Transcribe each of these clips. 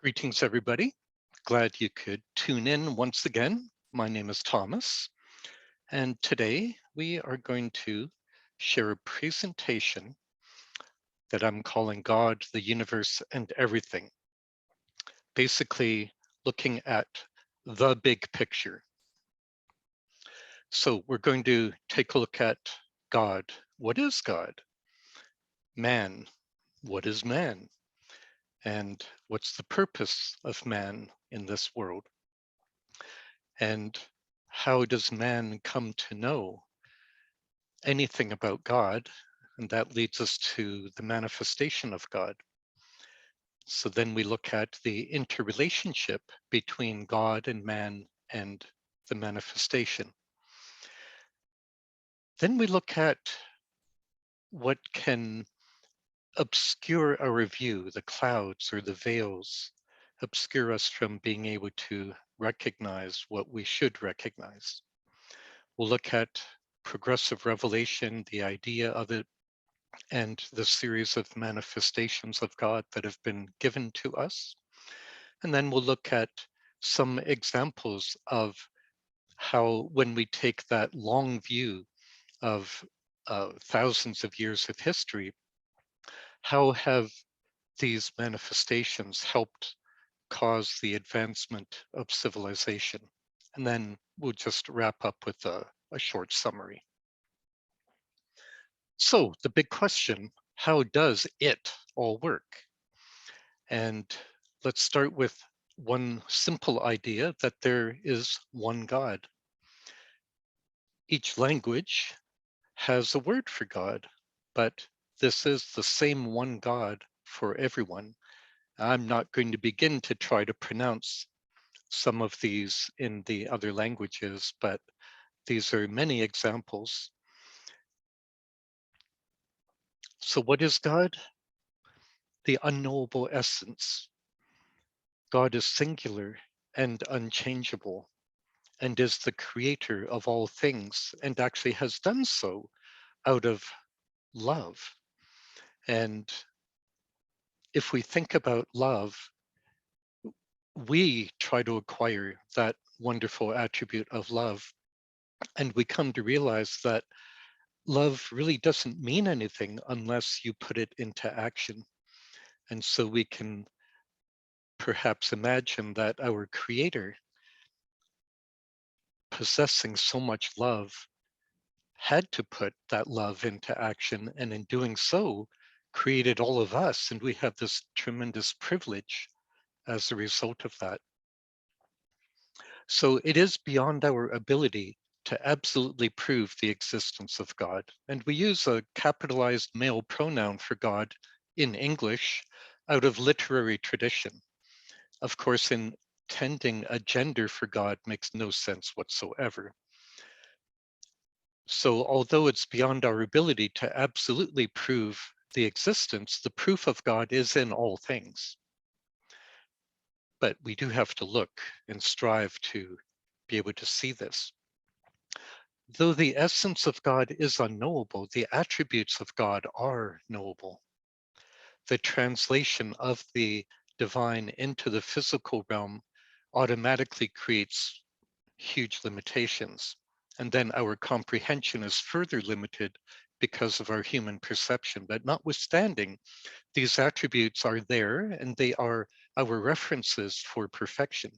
Greetings, everybody. Glad you could tune in once again. My name is Thomas, and today we are going to share a presentation that I'm calling God, the Universe, and Everything. Basically, looking at the big picture. So we're going to take a look at God. What is God? Man. What is man? And what's the purpose of man in this world? And how does man come to know anything about God? And that leads us to the manifestation of God. So then we look at the interrelationship between God and man and the manifestation. Then we look at what can obscure our view, the clouds or the veils, obscure us from being able to recognize what we should recognize. We'll look at progressive revelation, the idea of it, and the series of manifestations of God that have been given to us. And then we'll look at some examples of how, when we take that long view of thousands of years of history, how have these manifestations helped cause the advancement of civilization? And then we'll just wrap up with a short summary. So the big question, how does it all work? And let's start with one simple idea that there is one God. Each language has a word for God, but this is the same one God for everyone. I'm not going to begin to try to pronounce some of these in the other languages, but these are many examples. So what is God? The unknowable essence. God is singular and unchangeable, and is the creator of all things, and actually has done so out of love. And if we think about love, we try to acquire that wonderful attribute of love, and we come to realize that love really doesn't mean anything unless you put it into action. And so we can perhaps imagine that our creator, possessing so much love, had to put that love into action, and in doing so created all of us, and we have this tremendous privilege as a result of that. So it is beyond our ability to absolutely prove the existence of God, and we use a capitalized male pronoun for God in English out of literary tradition. Of course, intending a gender for God makes no sense whatsoever. So although it's beyond our ability to absolutely prove the existence, the proof of God is in all things. But we do have to look and strive to be able to see this. Though the essence of God is unknowable, the attributes of God are knowable. The translation of the divine into the physical realm automatically creates huge limitations. And then our comprehension is further limited because of our human perception. But notwithstanding, these attributes are there, and they are our references for perfection.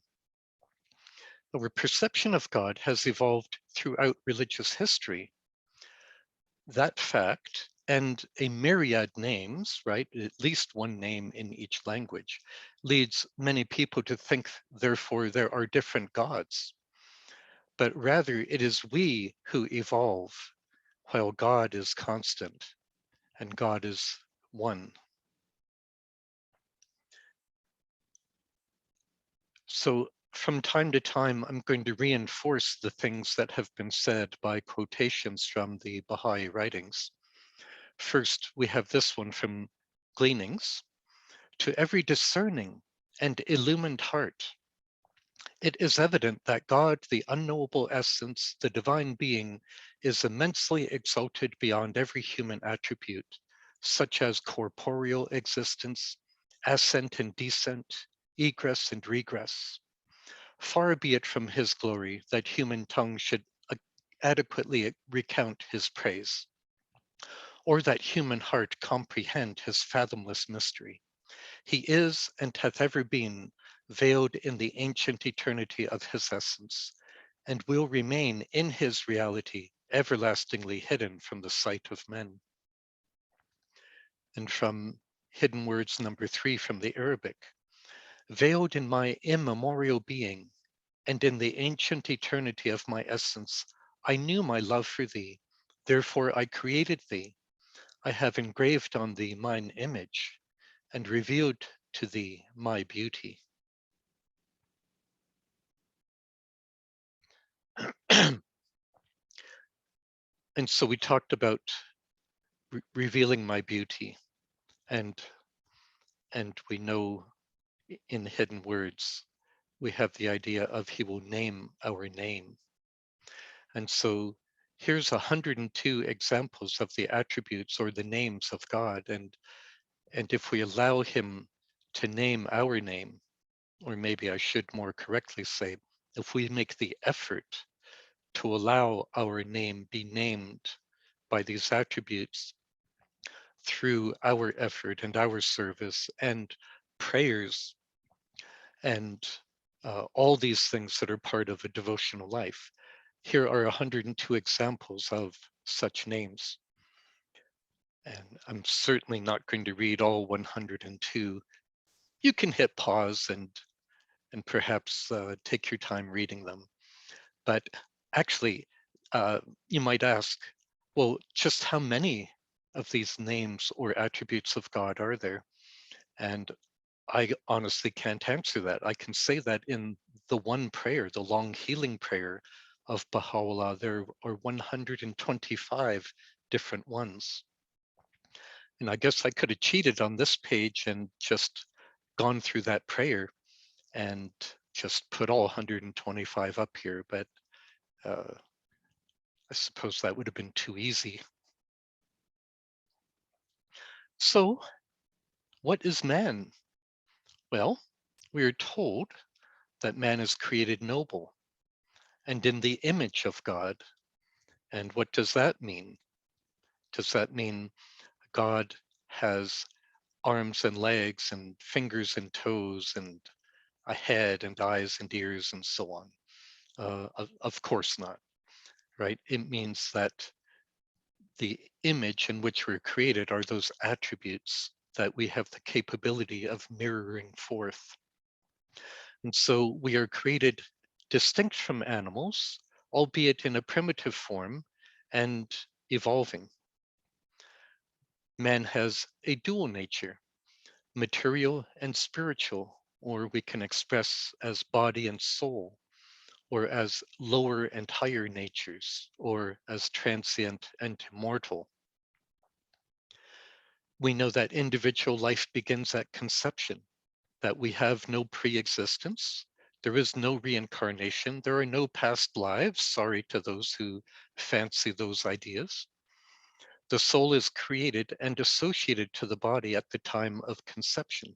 Our perception of God has evolved throughout religious history. That fact and a myriad names, right, at least one name in each language, leads many people to think, therefore, there are different gods. But rather it is we who evolve, while God is constant and God is one. So from time to time, I'm going to reinforce the things that have been said by quotations from the Baha'i writings. First, we have this one from Gleanings. To every discerning and illumined heart, it is evident that God, the unknowable essence, the divine being, is immensely exalted beyond every human attribute, such as corporeal existence, ascent and descent, egress and regress. Far be it from his glory that human tongue should adequately recount his praise, or that human heart comprehend his fathomless mystery. He is and hath ever been veiled in the ancient eternity of his essence, and will remain in his reality, everlastingly hidden from the sight of men. And from Hidden Words number 3 from the Arabic, veiled in my immemorial being, and in the ancient eternity of my essence, I knew my love for thee, therefore I created thee. I have engraved on thee mine image, and revealed to thee my beauty. And so we talked about revealing my beauty, and we know in Hidden Words we have the idea of he will name our name. And so here's 102 examples of the attributes or the names of God, and if we allow him to name our name, or maybe I should more correctly say, if we make the effort to allow our name be named by these attributes through our effort and our service and prayers and all these things that are part of a devotional life. Here are 102 examples of such names. And I'm certainly not going to read all 102. You can hit pause and perhaps take your time reading them. But actually, you might ask, well, just how many of these names or attributes of God are there? And I honestly can't answer that. I can say that in the one prayer, the long healing prayer of Baha'u'llah, there are 125 different ones. And I guess I could have cheated on this page and just gone through that prayer and just put all 125 up here, but I suppose that would have been too easy. So, what is man? Well, we are told that man is created noble and in the image of God. And what does that mean? Does that mean God has arms and legs and fingers and toes and a head and eyes and ears and so on? Of course not, right? It means that the image in which we're created are those attributes that we have the capability of mirroring forth. And so we are created distinct from animals, albeit in a primitive form and evolving. Man has a dual nature, material and spiritual, or we can express as body and soul, or as lower and higher natures, or as transient and immortal. We know that individual life begins at conception, that we have no pre-existence, there is no reincarnation, there are no past lives, sorry to those who fancy those ideas. The soul is created and associated to the body at the time of conception.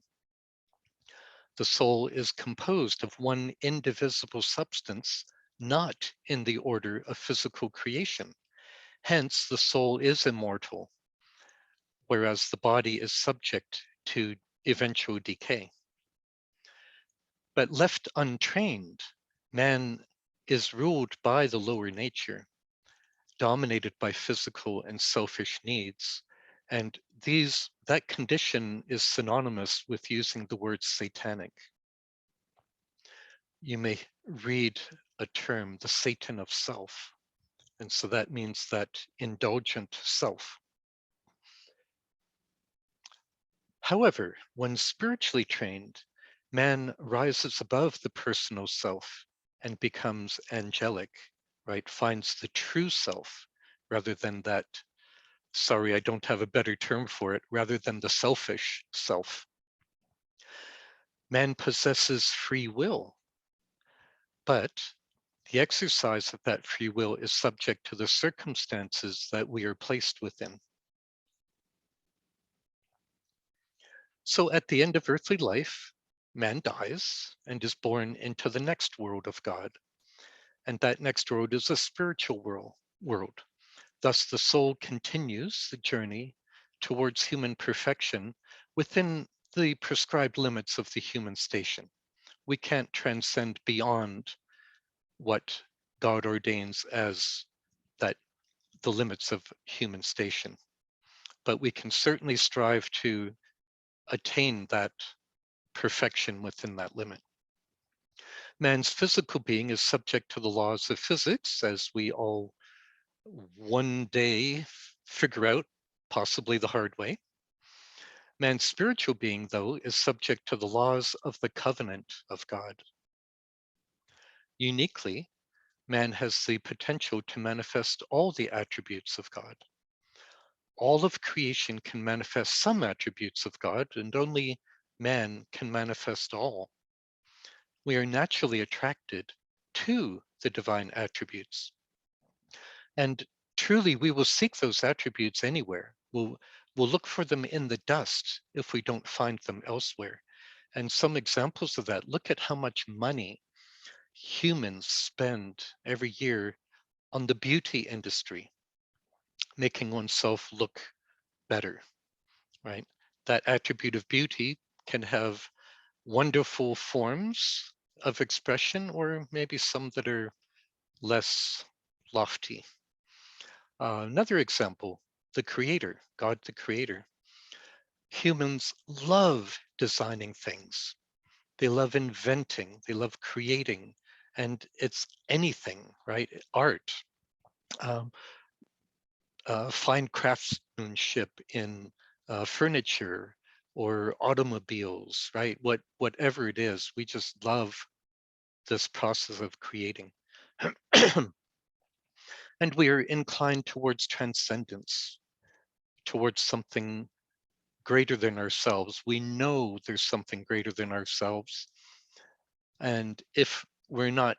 The soul is composed of one indivisible substance, not in the order of physical creation. Hence, the soul is immortal, whereas the body is subject to eventual decay. But left untrained, man is ruled by the lower nature, dominated by physical and selfish needs. And that condition is synonymous with using the word satanic. You may read a term, the Satan of self. And so that means that indulgent self. However, when spiritually trained, man rises above the personal self and becomes angelic, right? Finds the true self rather than that, sorry, I don't have a better term for it, rather than the selfish self. Man possesses free will, but the exercise of that free will is subject to the circumstances that we are placed within. So at the end of earthly life, man dies and is born into the next world of God. And that next world is a spiritual world. Thus, the soul continues the journey towards human perfection within the prescribed limits of the human station. We can't transcend beyond what God ordains as that the limits of human station. But we can certainly strive to attain that perfection within that limit. Man's physical being is subject to the laws of physics, as we all one day figure out, possibly the hard way. Man's spiritual being, though, is subject to the laws of the covenant of God. Uniquely, man has the potential to manifest all the attributes of God. All of creation can manifest some attributes of God, and only man can manifest all. We are naturally attracted to the divine attributes. And truly, we will seek those attributes anywhere. We'll look for them in the dust if we don't find them elsewhere. And some examples of that, look at how much money humans spend every year on the beauty industry, making oneself look better, right? That attribute of beauty can have wonderful forms of expression, or maybe some that are less lofty. Another example, the creator, God the creator. Humans love designing things. They love inventing, they love creating, and it's anything, right? Art, um, fine craftsmanship in furniture or automobiles, right? Whatever it is, we just love this process of creating. And we are inclined towards transcendence, towards something greater than ourselves. We know there's something greater than ourselves. And if we're not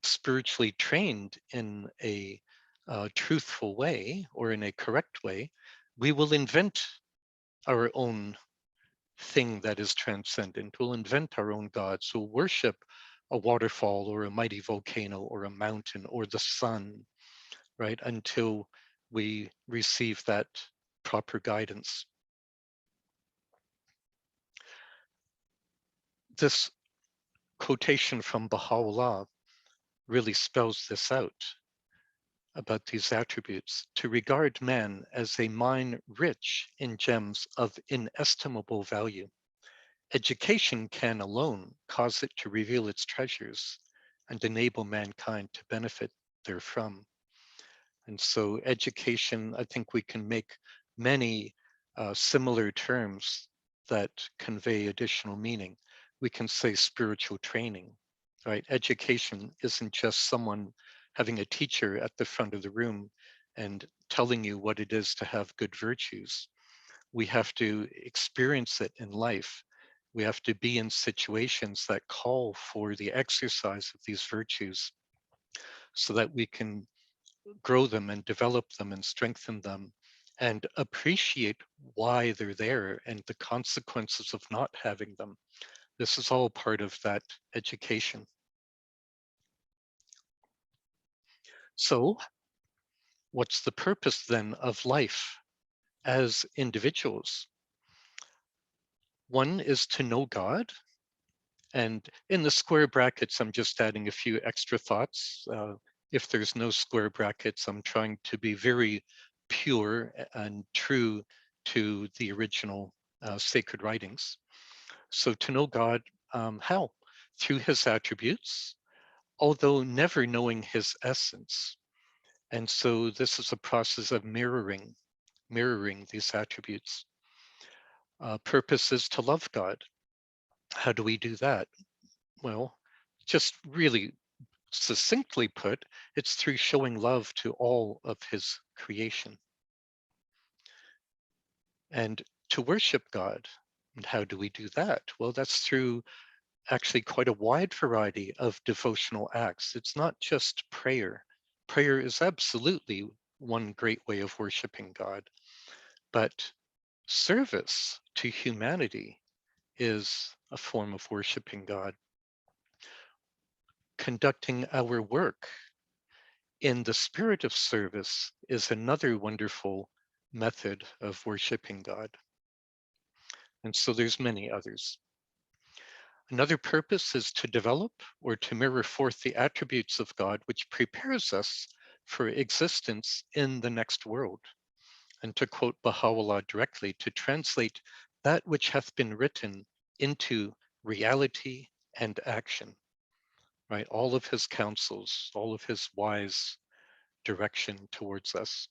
spiritually trained in a truthful way or in a correct way, we will invent our own thing that is transcendent. We'll invent our own gods. We'll worship a waterfall or a mighty volcano or a mountain or the sun, right? Until we receive that proper guidance. This quotation from Baha'u'llah really spells this out about these attributes. To regard man as a mine rich in gems of inestimable value. Education can alone cause it to reveal its treasures and enable mankind to benefit therefrom. And so education, I think we can make many similar terms that convey additional meaning. We can say spiritual training, right? Education isn't just someone having a teacher at the front of the room and telling you what it is to have good virtues. We have to experience it in life. We have to be in situations that call for the exercise of these virtues so that we can grow them and develop them and strengthen them and appreciate why they're there and the consequences of not having them. This is all part of that education. So, what's the purpose then of life as individuals? One is to know God. And in the square brackets, I'm just adding a few extra thoughts. If there's no square brackets, I'm trying to be very pure and true to the original sacred writings. So to know God, how? Through his attributes, although never knowing his essence. And so this is a process of mirroring these attributes. Purpose is to love God. How do we do that? Well, just really succinctly put, it's through showing love to all of his creation. And to worship God. And how do we do that? Well, that's through actually quite a wide variety of devotional acts. It's not just prayer. Prayer is absolutely one great way of worshiping God, but service to humanity is a form of worshiping God. Conducting our work in the spirit of service is another wonderful method of worshiping God. And so there's many others. Another purpose is to develop or to mirror forth the attributes of God, which prepares us for existence in the next world. And to quote Baha'u'llah directly, to translate that which hath been written into reality and action, right? All of his counsels, all of his wise direction towards us.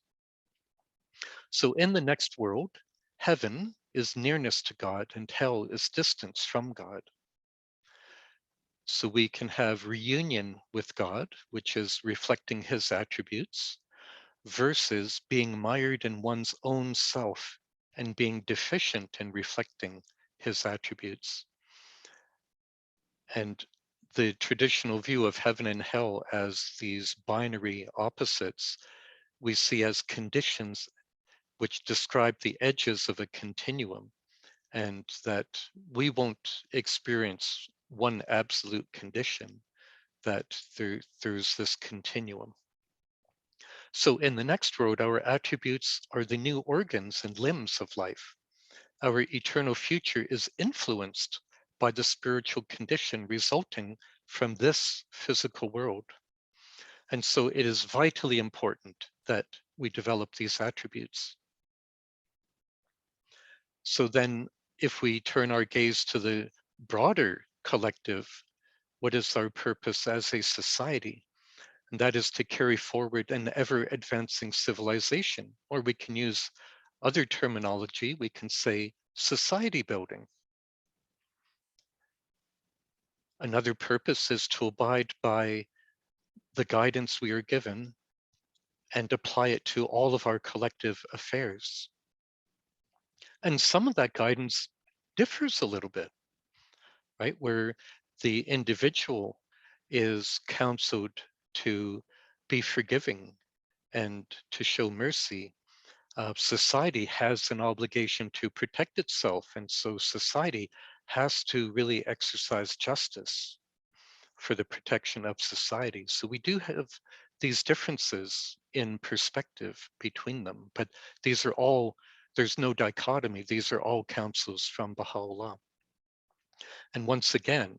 So in the next world, heaven is nearness to God and hell is distance from God. So we can have reunion with God, which is reflecting his attributes, versus being mired in one's own self and being deficient in reflecting his attributes. And the traditional view of heaven and hell as these binary opposites we see as conditions which describe the edges of a continuum, and that we won't experience one absolute condition, that there's this continuum. So in the next world, our attributes are the new organs and limbs of life. Our eternal future is influenced by the spiritual condition resulting from this physical world. And so it is vitally important that we develop these attributes. So then if we turn our gaze to the broader collective, what is our purpose as a society? And that is to carry forward an ever advancing civilization, or we can use other terminology, we can say society building. Another purpose is to abide by the guidance we are given and apply it to all of our collective affairs. And some of that guidance differs a little bit, right? Where the individual is counseled to be forgiving and to show mercy. Society has an obligation to protect itself, and so society has to really exercise justice for the protection of society. So we do have these differences in perspective between them, but these are all, there's no dichotomy. These are all counsels from Baha'u'llah. And once again,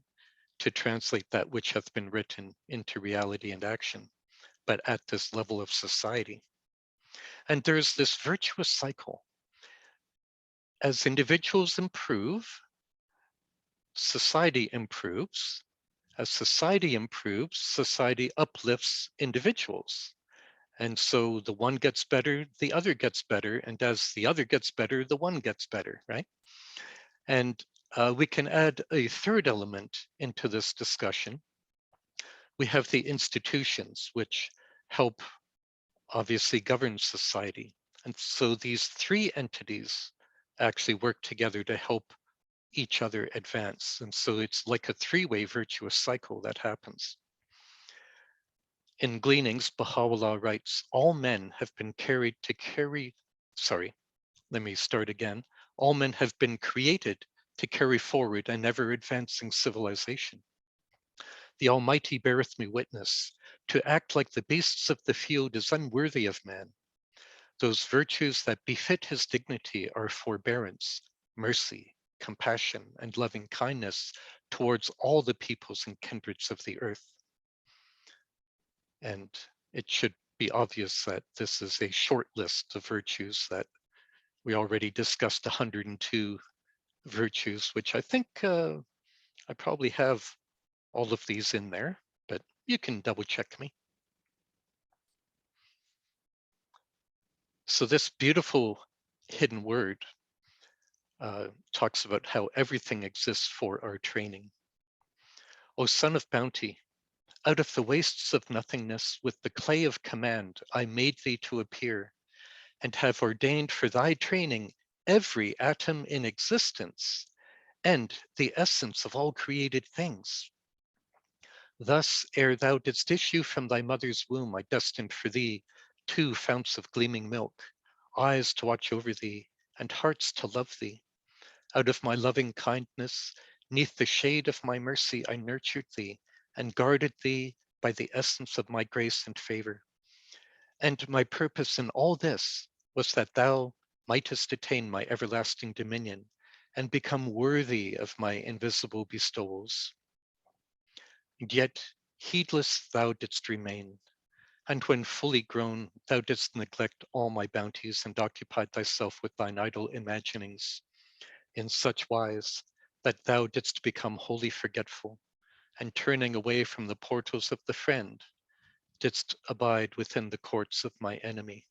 to translate that which hath been written into reality and action, but at this level of society. And there's this virtuous cycle. As individuals improve, society improves. As society improves, society uplifts individuals. And so the one gets better, the other gets better, and as the other gets better, the one gets better, right? And we can add a third element into this discussion. We have the institutions which help obviously govern society. And so these three entities actually work together to help each other advance. And so it's like a three-way virtuous cycle that happens. In Gleanings, Baha'u'llah writes, all men have been let me start again. All men have been created to carry forward an ever-advancing civilization. The Almighty beareth me witness, to act like the beasts of the field is unworthy of man. Those virtues that befit his dignity are forbearance, mercy, compassion, and loving kindness towards all the peoples and kindreds of the earth. And it should be obvious that this is a short list of virtues, that we already discussed 102 virtues, which I think I probably have all of these in there, but you can double check me. So this beautiful hidden word talks about how everything exists for our training. O son of bounty, out of the wastes of nothingness, with the clay of command, I made thee to appear, and have ordained for thy training every atom in existence, and the essence of all created things. Thus, ere thou didst issue from thy mother's womb, I destined for thee 2 founts of gleaming milk, eyes to watch over thee, and hearts to love thee. Out of my loving kindness, neath the shade of my mercy, I nurtured thee and guarded thee by the essence of my grace and favor. And my purpose in all this was that thou mightest attain my everlasting dominion and become worthy of my invisible bestowals. And yet heedless thou didst remain, and when fully grown, thou didst neglect all my bounties and occupied thyself with thine idle imaginings, in such wise that thou didst become wholly forgetful, and turning away from the portals of the friend, didst abide within the courts of my enemy.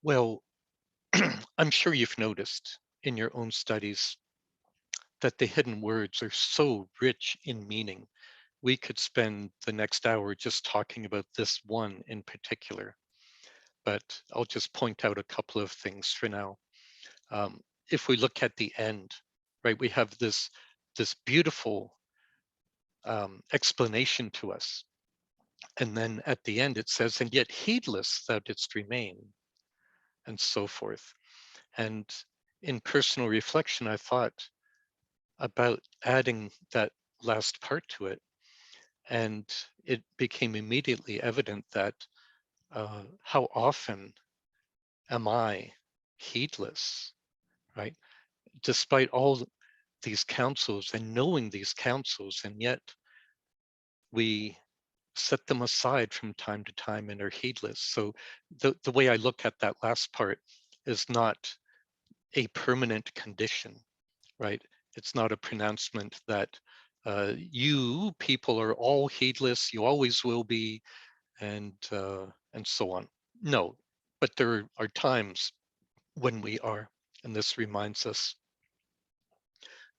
Well, I'm sure you've noticed in your own studies that the hidden words are so rich in meaning. We could spend the next hour just talking about this one in particular, but I'll just point out a couple of things for now. If we look at the end, right, we have this beautiful explanation to us. And then at the end it says, and yet heedless thou didst remain, and so forth. And in personal reflection, I thought about adding that last part to it. And it became immediately evident that how often am I heedless, right? Despite all these counsels and knowing these counsels, and yet we set them aside from time to time and are heedless. So the way I look at that last part is not a permanent condition, right? It's not a pronouncement that you people are all heedless, you always will be, and so on. No, but there are times when we are, and this reminds us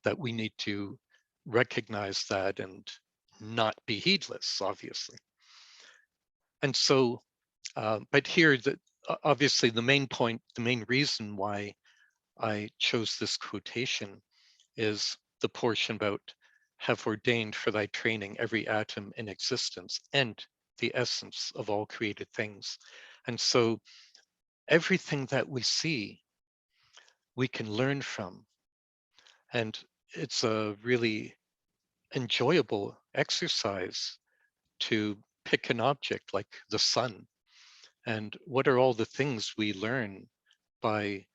that we need to recognize that and not be heedless, obviously. And so, but here, obviously the main point, the main reason why I chose this quotation is the portion about have ordained for thy training every atom in existence and the essence of all created things. And so everything that we see, we can learn from. And it's a really enjoyable exercise to pick an object like the sun. And what are all the things we learn by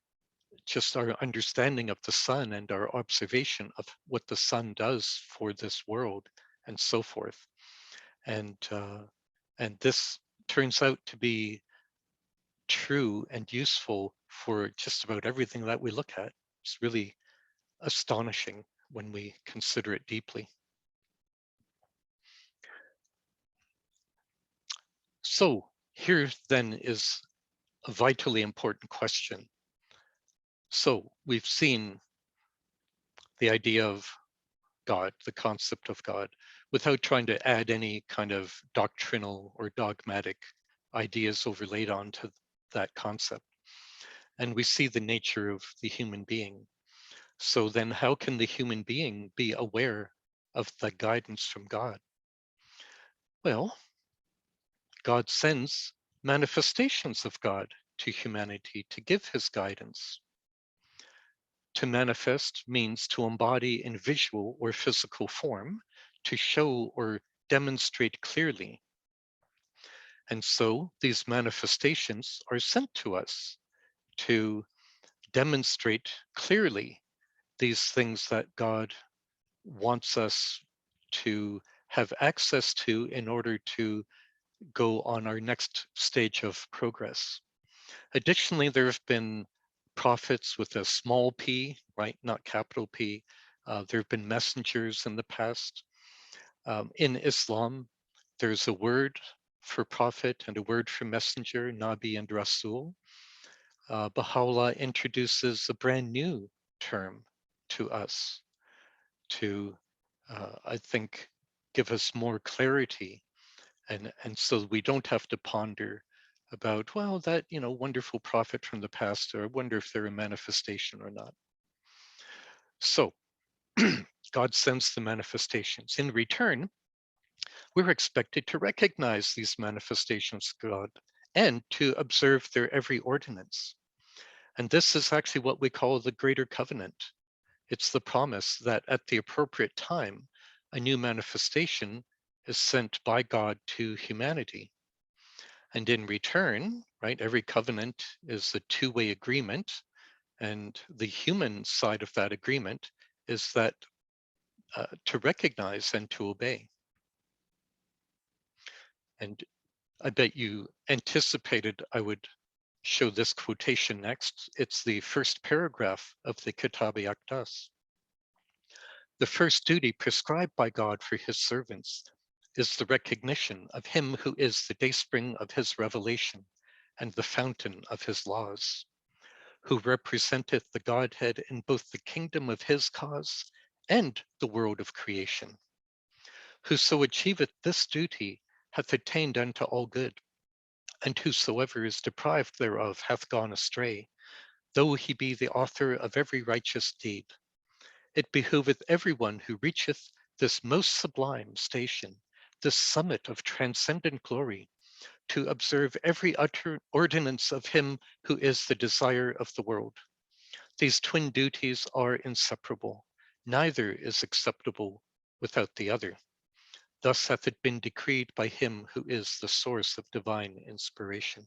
just our understanding of the sun and our observation of what the sun does for this world and so forth. And this turns out to be true and useful for just about everything that we look at. It's really astonishing when we consider it deeply. So here then is a vitally important question. So we've seen the idea of God, the concept of God, without trying to add any kind of doctrinal or dogmatic ideas overlaid onto that concept. And we see the nature of the human being. So then how can the human being be aware of the guidance from God? Well, God sends manifestations of God to humanity to give his guidance. To manifest means to embody in visual or physical form, to show or demonstrate clearly. And so these manifestations are sent to us to demonstrate clearly these things that God wants us to have access to in order to go on our next stage of progress. Additionally, there have been prophets with a small p, right, not capital P. There have been messengers in the past. In Islam, there's a word for prophet and a word for messenger, Nabi and Rasul. Baha'u'llah introduces a brand new term to us to, I think, give us more clarity. And so we don't have to ponder about, well, that, wonderful prophet from the past, or I wonder if they're a manifestation or not. So God sends the manifestations. In return, we're expected to recognize these manifestations of God and to observe their every ordinance. And this is actually what we call the greater covenant. It's the promise that at the appropriate time, a new manifestation is sent by God to humanity. And in return, right, every covenant is a two-way agreement. And the human side of that agreement is that to recognize and to obey. And I bet you anticipated I would show this quotation next. It's the first paragraph of the Kitab-i Aqdas. The first duty prescribed by God for his servants is the recognition of him who is the dayspring of his revelation and the fountain of his laws, who representeth the Godhead in both the kingdom of his cause and the world of creation. Whoso achieveth this duty hath attained unto all good, and whosoever is deprived thereof hath gone astray, though he be the author of every righteous deed. It behoveth everyone who reacheth this most sublime station, this summit of transcendent glory, to observe every utter ordinance of him who is the desire of the world. These twin duties are inseparable. Neither is acceptable without the other. Thus hath it been decreed by him who is the source of divine inspiration.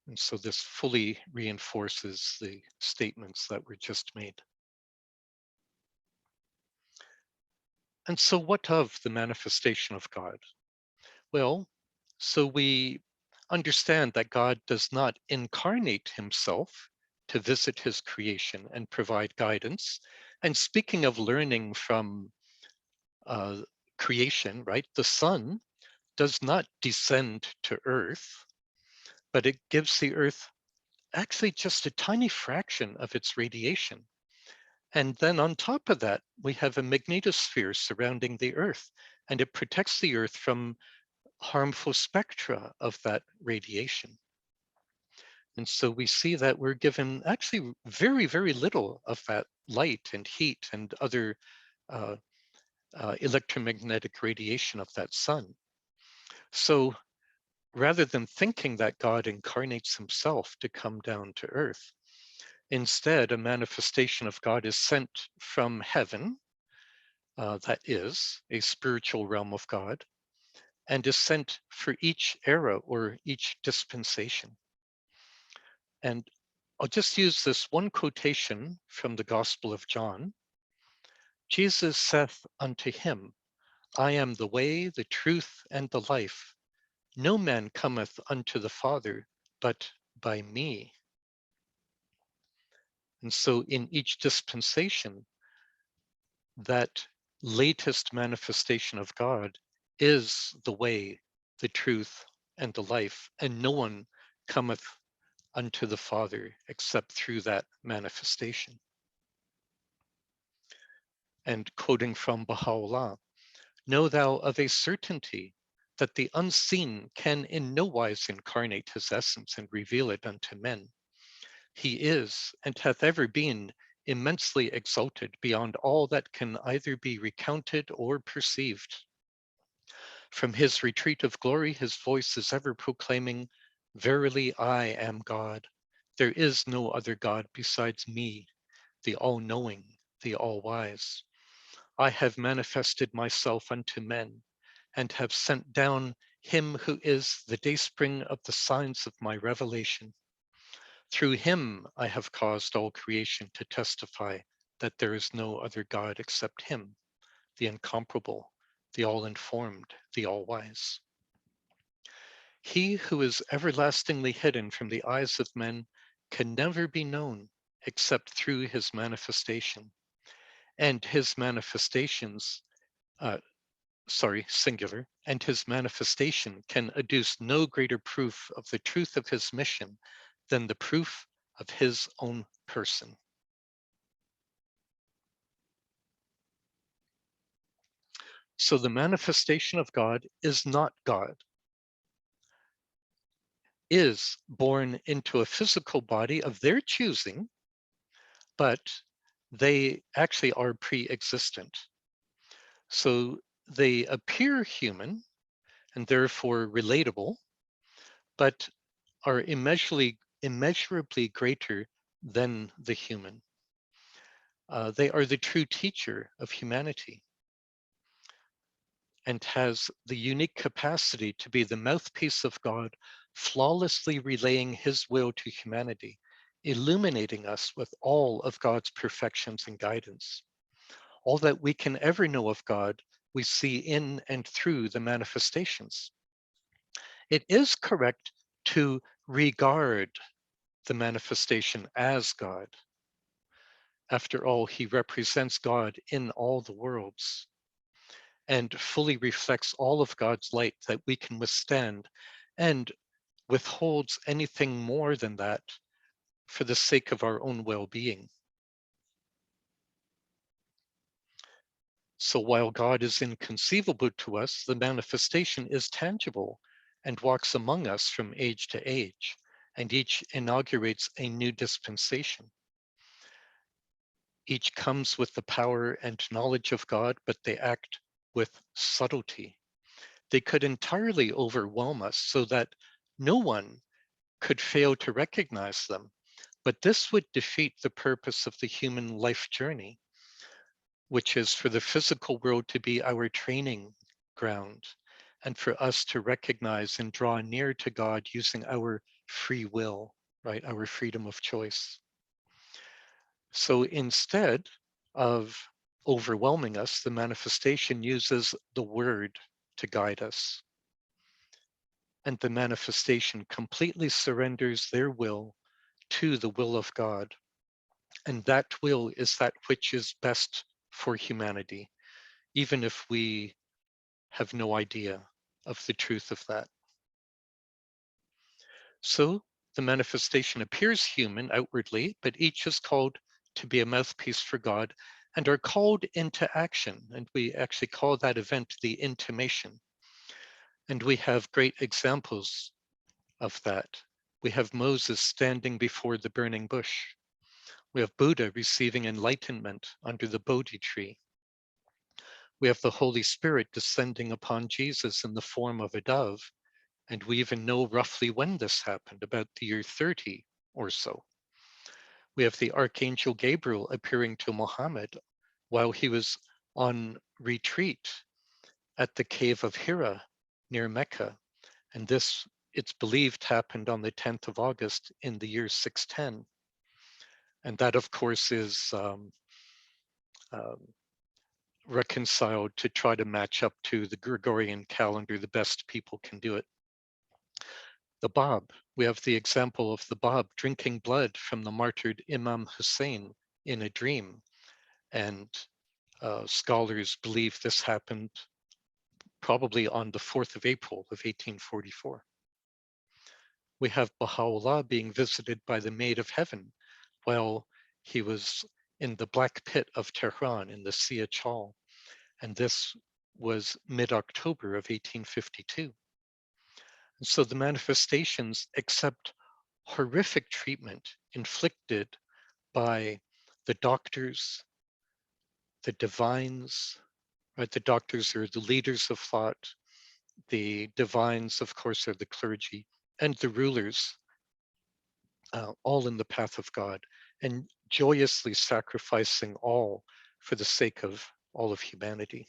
And so this fully reinforces the statements that were just made. And so what of the manifestation of God? Well, so we understand that God does not incarnate himself to visit his creation and provide guidance. And speaking of learning from creation, right, the sun does not descend to earth, but it gives the earth actually just a tiny fraction of its radiation. And then on top of that, we have a magnetosphere surrounding the earth, and it protects the earth from harmful spectra of that radiation. And so we see that we're given actually very, very little of that light and heat and other uh, electromagnetic radiation of that sun. So rather than thinking that God incarnates himself to come down to earth, instead, a manifestation of God is sent from heaven, that is a spiritual realm of God, and is sent for each era or each dispensation. And I'll just use this one quotation from the Gospel of John. Jesus saith unto him, I am the way, the truth, and the life. No man cometh unto the Father but by me. And so in each dispensation, that latest manifestation of God is the way, the truth, and the life, and no one cometh unto the Father except through that manifestation. And quoting from Baha'u'llah, know thou of a certainty that the unseen can in no wise incarnate his essence and reveal it unto men. He is, and hath ever been, immensely exalted beyond all that can either be recounted or perceived. From his retreat of glory, his voice is ever proclaiming, verily I am God. There is no other God besides me, the all-knowing, the all-wise. I have manifested myself unto men, and have sent down him who is the dayspring of the signs of my revelation. Through him I have caused all creation to testify that there is no other God except him, the incomparable, the all-informed, the all-wise. He who is everlastingly hidden from the eyes of men can never be known except through his manifestation. And his manifestations, singular, and his manifestation can adduce no greater proof of the truth of his mission than the proof of his own person. So the manifestation of God is not God, is born into a physical body of their choosing, but they actually are pre-existent. So they appear human and therefore relatable, but are immeasurably greater than the human. They are the true teacher of humanity and has the unique capacity to be the mouthpiece of God, flawlessly relaying his will to humanity, illuminating us with all of God's perfections and guidance. All that we can ever know of God, we see in and through the manifestations. It is correct to regard the manifestation as God. After all, he represents God in all the worlds and fully reflects all of God's light that we can withstand and withholds anything more than that for the sake of our own well-being. So while God is inconceivable to us, the manifestation is tangible and walks among us from age to age, and each inaugurates a new dispensation. Each comes with the power and knowledge of God, but they act with subtlety. They could entirely overwhelm us so that no one could fail to recognize them. But this would defeat the purpose of the human life journey, which is for the physical world to be our training ground and for us to recognize and draw near to God using our free will, right? Our freedom of choice. So instead of overwhelming us, the manifestation uses the word to guide us. And the manifestation completely surrenders their will to the will of God. And that will is that which is best for humanity, even if we have no idea of the truth of that. So the manifestation appears human outwardly, but each is called to be a mouthpiece for God and are called into action. And we actually call that event the intimation. And we have great examples of that. We have Moses standing before the burning bush. We have Buddha receiving enlightenment under the Bodhi tree. We have the Holy Spirit descending upon Jesus in the form of a dove. And we even know roughly when this happened, about the year 30 or so. We have the Archangel Gabriel appearing to Muhammad while he was on retreat at the cave of Hira near Mecca. And this, it's believed, happened on the 10th of August in the year 610. And that, of course, is um, reconciled to try to match up to the Gregorian calendar the best people can do it. The Bab, we have the example of the Bab drinking blood from the martyred Imam Hussein in a dream. And scholars believe this happened probably on the 4th of April of 1844. We have Baha'u'llah being visited by the Maid of Heaven while he was in the Black Pit of Tehran in the Sia Chal. And this was mid-October of 1852. And so the manifestations accept horrific treatment inflicted by the doctors, the divines, right? The doctors are the leaders of thought. The divines, of course, are the clergy and the rulers, all in the path of God and joyously sacrificing all for the sake of all of humanity.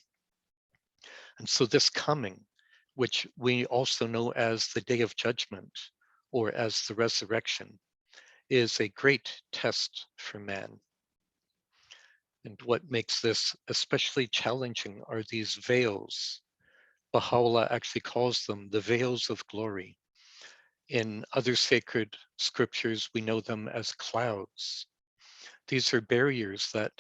And so this coming, which we also know as the Day of Judgment or as the resurrection, is a great test for man. And what makes this especially challenging are these veils. Baha'u'llah actually calls them the veils of glory. In other sacred scriptures, we know them as clouds. These are barriers that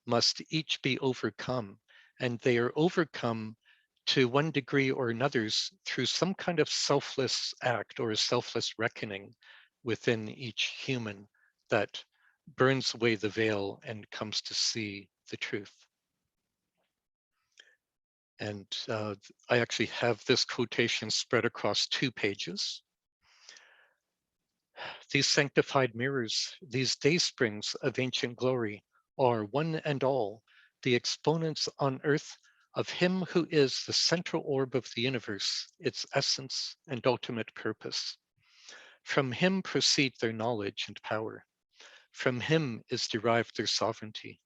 must each be overcome, and they are overcome to one degree or another through some kind of selfless act or a selfless reckoning within each human that burns away the veil and comes to see the truth. And I actually have this quotation spread across 2 pages. These sanctified mirrors, these day springs of ancient glory, are one and all the exponents on earth of him who is the central orb of the universe, its essence and ultimate purpose. From him proceed their knowledge and power. From him is derived their sovereignty.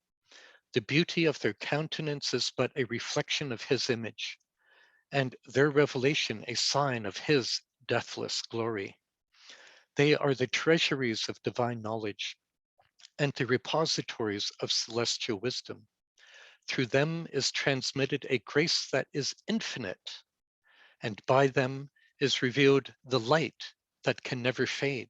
The beauty of their countenance is but a reflection of his image, and their revelation a sign of his deathless glory. They are the treasuries of divine knowledge and the repositories of celestial wisdom. Through them is transmitted a grace that is infinite, and by them is revealed the light that can never fade.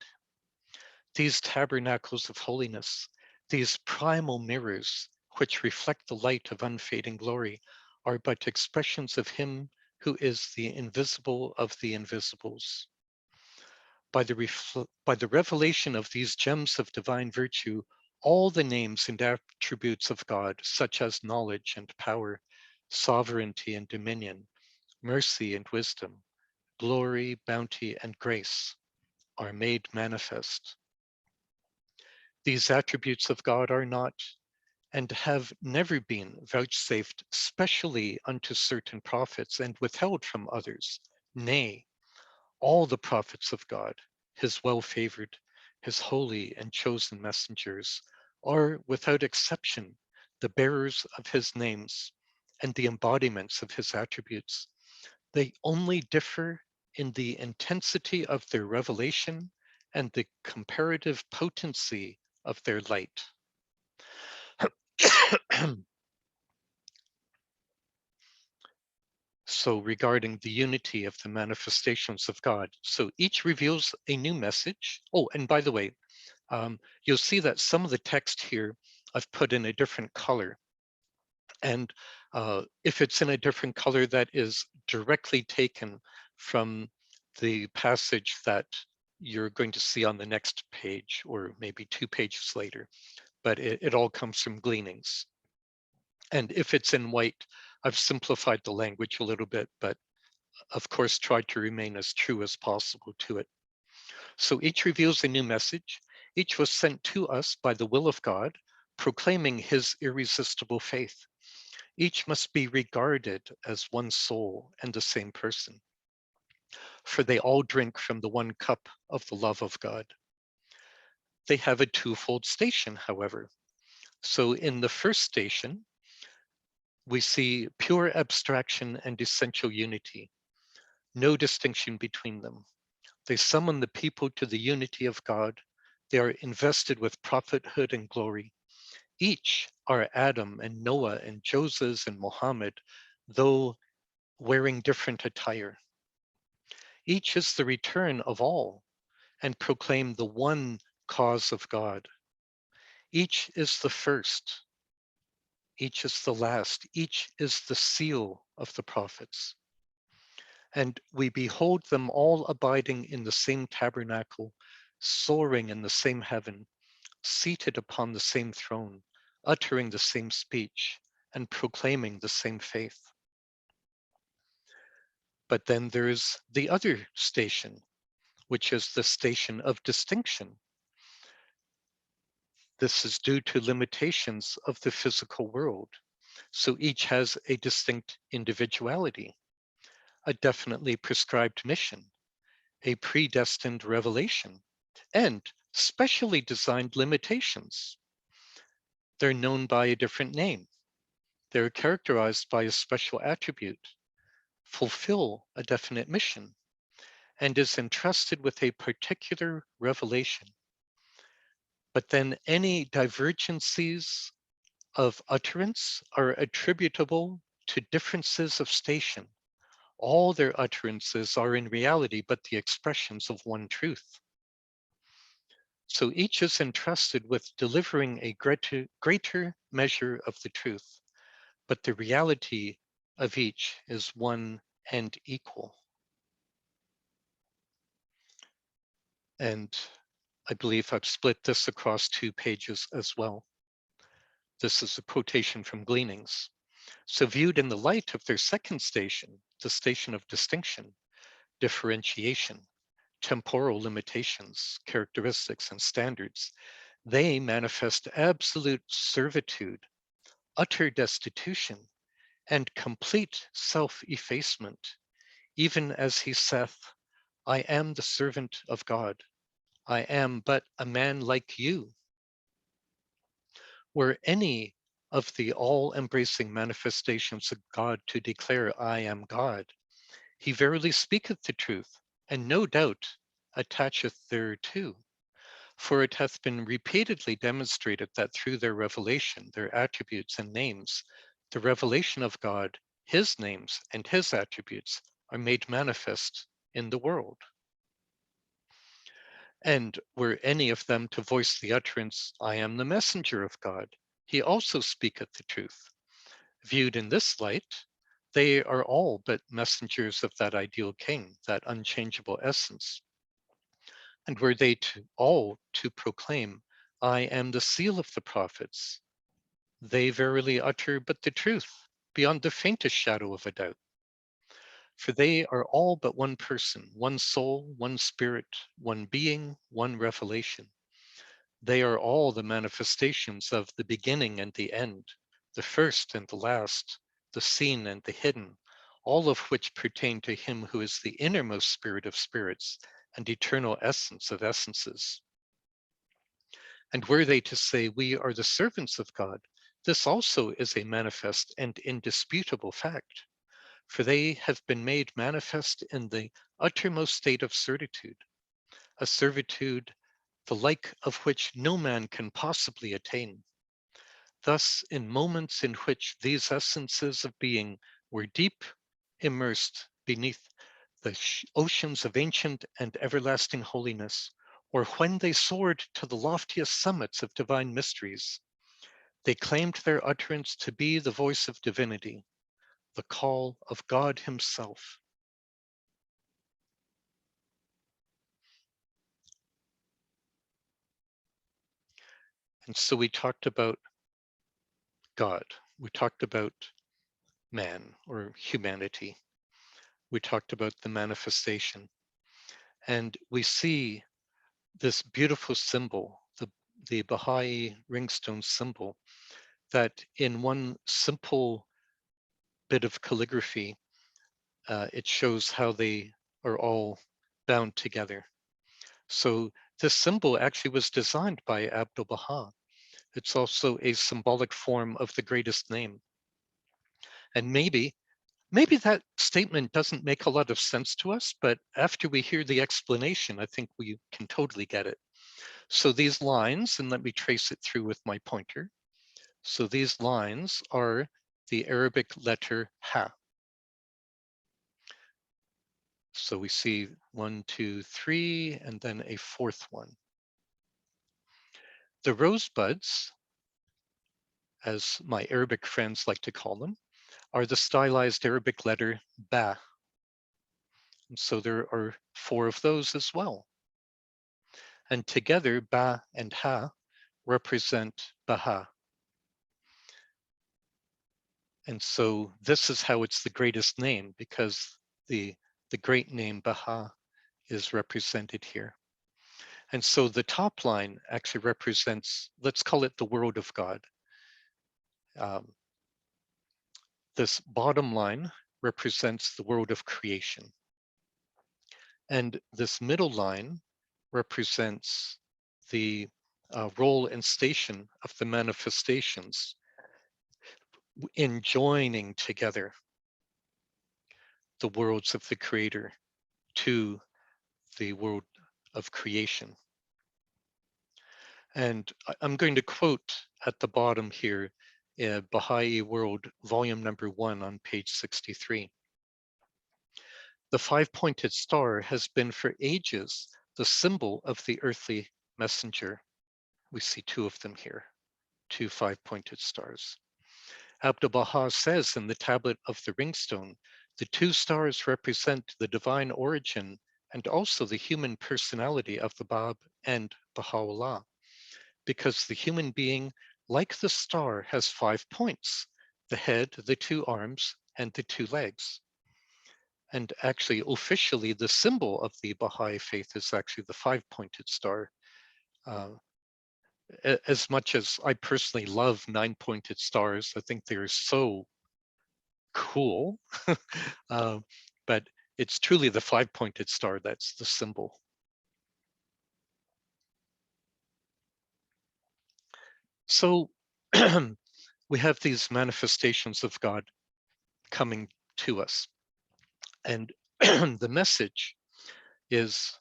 These tabernacles of holiness, these primal mirrors which reflect the light of unfading glory, are but expressions of him who is the invisible of the invisibles. By the revelation of these gems of divine virtue, all the names and attributes of God, such as knowledge and power, sovereignty and dominion, mercy and wisdom, glory, bounty, and grace, are made manifest. These attributes of God are not and have never been vouchsafed specially unto certain prophets and withheld from others. Nay, all the prophets of God, his well-favored, his holy and chosen messengers, are without exception the bearers of his names and the embodiments of his attributes. They only differ in the intensity of their revelation and the comparative potency of their light. So regarding the unity of the manifestations of God, so each reveals a new message. Oh, and by the way, you'll see that some of the text here I've put in a different color. And if it's in a different color, that is directly taken from the passage that you're going to see on the next page, or maybe 2 pages later, but it all comes from Gleanings. And if it's in white, I've simplified the language a little bit, but of course tried to remain as true as possible to it. So each reveals a new message. Each was sent to us by the will of God, proclaiming his irresistible faith. Each must be regarded as one soul and the same person, for they all drink from the one cup of the love of God. They have a twofold station, however. So in the first station, we see pure abstraction and essential unity, no distinction between them. They summon the people to the unity of God. They are invested with prophethood and glory. Each are Adam and Noah and Joseph and Mohammed, though wearing different attire. Each is the return of all and proclaim the one cause of God. Each is the first. Each is the last. Each is the seal of the prophets. And we behold them all abiding in the same tabernacle, soaring in the same heaven, seated upon the same throne, uttering the same speech, and proclaiming the same faith. But then there's the other station, which is the station of distinction. This is due to limitations of the physical world. So each has a distinct individuality, a definitely prescribed mission, a predestined revelation, and specially designed limitations. They're known by a different name. They're characterized by a special attribute, fulfill a definite mission, and is entrusted with a particular revelation. But then any divergencies of utterance are attributable to differences of station. All their utterances are in reality but the expressions of one truth. So each is entrusted with delivering a greater measure of the truth, but the reality of each is one and equal. And I believe I've split this across 2 pages as well. This is a quotation from Gleanings. So viewed in the light of their second station, the station of distinction, differentiation, temporal limitations, characteristics, and standards, they manifest absolute servitude, utter destitution, and complete self-effacement, even as he saith, I am the servant of God. I am but a man like you. Were any of the all-embracing manifestations of God to declare I am God, he verily speaketh the truth, and no doubt attacheth thereto. For it hath been repeatedly demonstrated that through their revelation, their attributes and names, the revelation of God, his names and his attributes are made manifest in the world. And were any of them to voice the utterance, I am the messenger of God, he also speaketh the truth. Viewed in this light, they are all but messengers of that ideal king, that unchangeable essence. And were they all to proclaim, I am the seal of the prophets, they verily utter but the truth, beyond the faintest shadow of a doubt. For they are all but one person, one soul, one spirit, one being, one revelation. They are all the manifestations of the beginning and the end, the first and the last, the seen and the hidden, all of which pertain to him who is the innermost spirit of spirits and eternal essence of essences. And were they to say, we are the servants of God, this also is a manifest and indisputable fact, for they have been made manifest in the uttermost state of certitude, a servitude the like of which no man can possibly attain. Thus, in moments in which these essences of being were deep immersed beneath the oceans of ancient and everlasting holiness, or when they soared to the loftiest summits of divine mysteries, they claimed their utterance to be the voice of divinity, the call of God himself. And so we talked about God, we talked about man or humanity, we talked about the manifestation, and we see this beautiful symbol, the Baha'i ringstone symbol, that in one simple bit of calligraphy, it shows how they are all bound together. So this symbol actually was designed by Abdu'l-Baha. It's also a symbolic form of the greatest name. And maybe that statement doesn't make a lot of sense to us, but after we hear the explanation, I think we can totally get it. So these lines, and let me trace it through with my pointer. So these lines are the Arabic letter Ha. So we see 1, 2, 3, and then a fourth one. The rosebuds, as my Arabic friends like to call them, are the stylized Arabic letter Ba. And so there are 4 of those as well. And together, Ba and Ha represent Baha. And so this is how it's the greatest name, because the great name Baha is represented here. And so the top line actually represents, let's call it the world of God. Um, this bottom line represents the world of creation. And this middle line represents the role and station of the manifestations in joining together the worlds of the Creator to the world of creation. And I'm going to quote at the bottom here, Baha'i World, volume number 1 on page 63. The 5-pointed star has been for ages the symbol of the earthly messenger. We see 2 of them here, 2 5-pointed stars. Abdu'l-Baha says in the tablet of the ringstone, the 2 stars represent the divine origin and also the human personality of the Bab and Baha'u'llah, because the human being, like the star, has 5 points: the head, the 2 arms, and the 2 legs. And actually, officially, the symbol of the Baha'i faith is actually the 5-pointed star. Uh, as much as I personally love 9-pointed stars, I think they're so cool. uh, but it's truly the 5-pointed star that's the symbol. So we have these manifestations of God coming to us. And the message is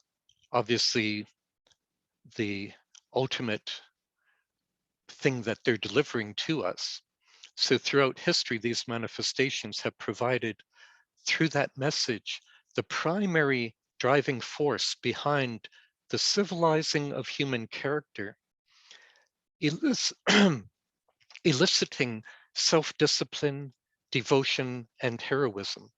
obviously the ultimate thing that they're delivering to us. So throughout history, these manifestations have provided, through that message, the primary driving force behind the civilizing of human character, eliciting self-discipline, devotion, and heroism.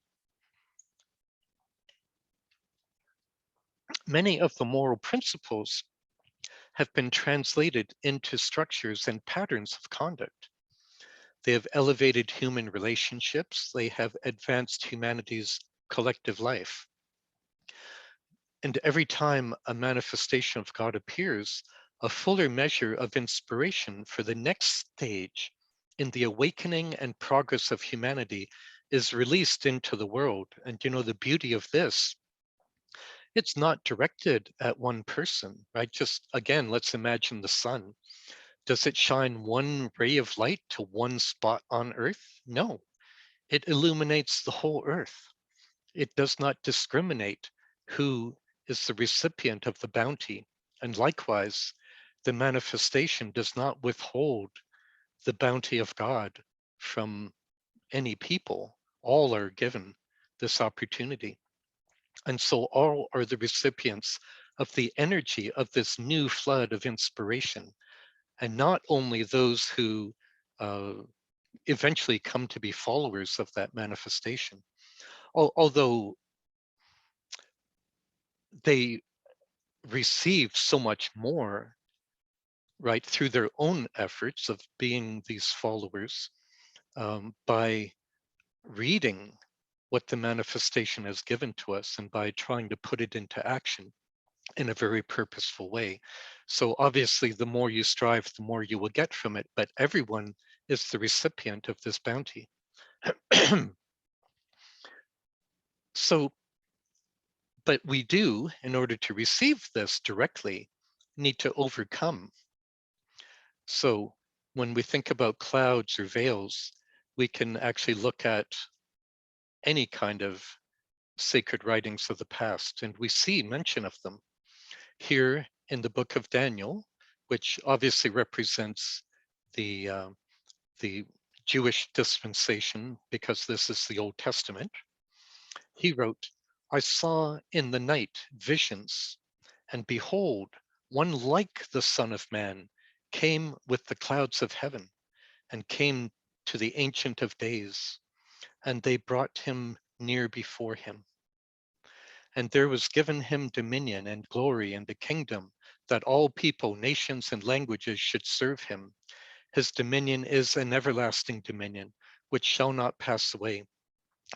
Many of the moral principles have been translated into structures and patterns of conduct. They have elevated human relationships. They have advanced humanity's collective life. And every time a manifestation of God appears, a fuller measure of inspiration for the next stage in the awakening and progress of humanity is released into the world. And the beauty of this, it's not directed at one person, right? Just again, let's imagine the sun. Does it shine one ray of light to one spot on Earth? No, it illuminates the whole Earth. It does not discriminate who is the recipient of the bounty. And likewise, the manifestation does not withhold the bounty of God from any people. All are given this opportunity. And so all are the recipients of the energy of this new flood of inspiration. And not only those who uh, eventually come to be followers of that manifestation, although they receive so much more, right, through their own efforts of being these followers, by reading what the manifestation has given to us and by trying to put it into action in a very purposeful way. So obviously, the more you strive, the more you will get from it, but everyone is the recipient of this bounty. So, but we do, in order to receive this directly, need to overcome. So when we think about clouds or veils, we can actually look at any kind of sacred writings of the past, and we see mention of them here in the book of Daniel, which obviously represents the the Jewish dispensation because this is the Old Testament. He wrote, "I saw in the night visions, and behold, one like the Son of Man came with the clouds of heaven, and came to the Ancient of Days, and they brought him near before him. And there was given him dominion and glory and a kingdom, that all people, nations, and languages should serve him. His dominion is an everlasting dominion, which shall not pass away,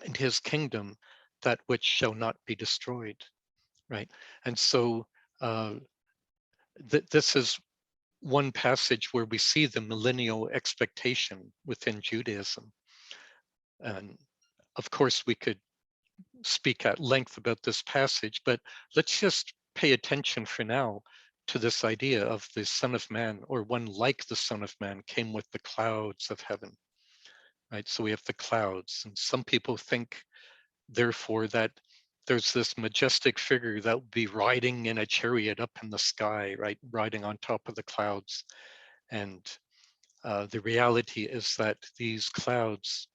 and his kingdom that which shall not be destroyed." Right? And so uh, this is one passage where we see the millennial expectation within Judaism. And of course, we could speak at length about this passage, but let's just pay attention for now to this idea of the Son of Man, or one like the Son of Man came with the clouds of heaven, right? So we have the clouds, and some people think, therefore, that there's this majestic figure that will be riding in a chariot up in the sky, right? Riding on top of the clouds. And the reality is that these clouds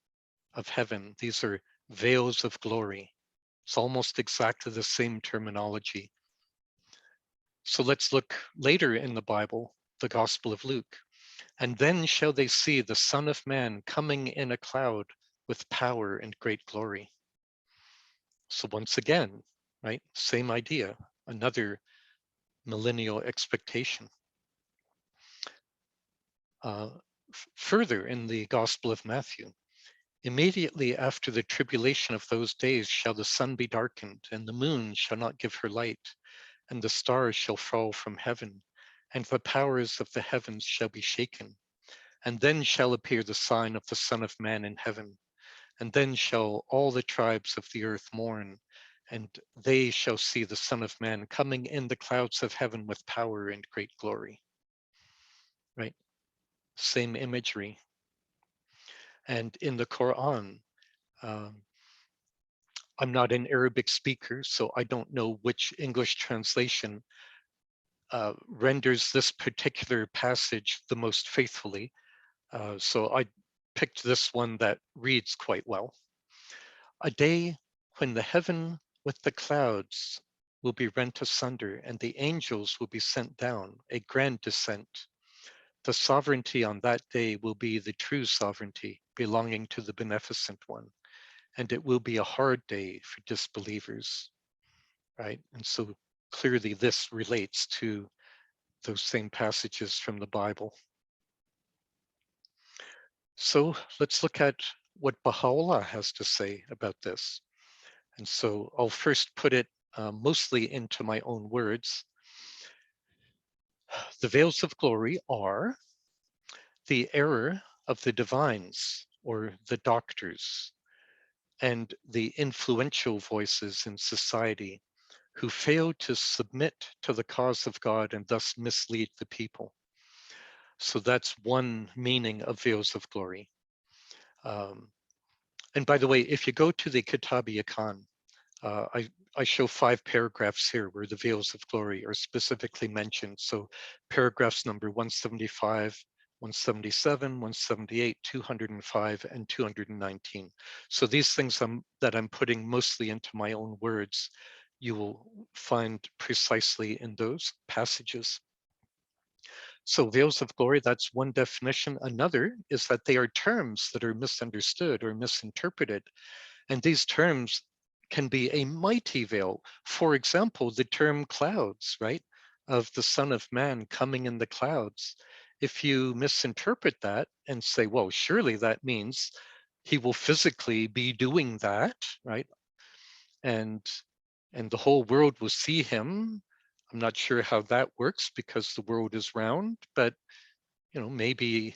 of heaven, these are veils of glory. It's almost exactly the same terminology. So let's look later in the Bible, the Gospel of Luke. "And then shall they see the Son of Man coming in a cloud with power and great glory." So once again, right, same idea, another millennial expectation. Further in the Gospel of Matthew, "Immediately after the tribulation of those days shall the sun be darkened, and the moon shall not give her light, and the stars shall fall from heaven, and the powers of the heavens shall be shaken. And then shall appear the sign of the Son of Man in heaven. And then shall all the tribes of the earth mourn, and they shall see the Son of Man coming in the clouds of heaven with power and great glory." Right? same imagery. And in the Quran, um, I'm not an Arabic speaker, so I don't know which English translation renders this particular passage the most faithfully. So I picked this one that reads quite well. A day when the heaven with the clouds will be rent asunder and the angels will be sent down, a grand descent. The sovereignty on that day will be the true sovereignty belonging to the beneficent one. And it will be a hard day for disbelievers, right? And so clearly this relates to those same passages from the Bible. So let's look at what Baha'u'llah has to say about this. And so I'll first put it mostly into my own words. The veils of glory are the error of the divines or the doctors and the influential voices in society who fail to submit to the cause of God and thus mislead the people. So that's one meaning of veils of glory. Um, and by the way, if you go to the Kitab-i-Yakan, I show 5 paragraphs here where the veils of glory are specifically mentioned. So paragraphs number 175, 177, 178, 205, and 219. So these things that I'm putting mostly into my own words, you will find precisely in those passages. So veils of glory, that's one definition. Another is that they are terms that are misunderstood or misinterpreted. And these terms can be a mighty veil. For example, the term clouds, right? Of the Son of Man coming in the clouds. If you misinterpret that and say, well, surely that means he will physically be doing that, right? And the whole world will see him. I'm not sure how that works because the world is round, but maybe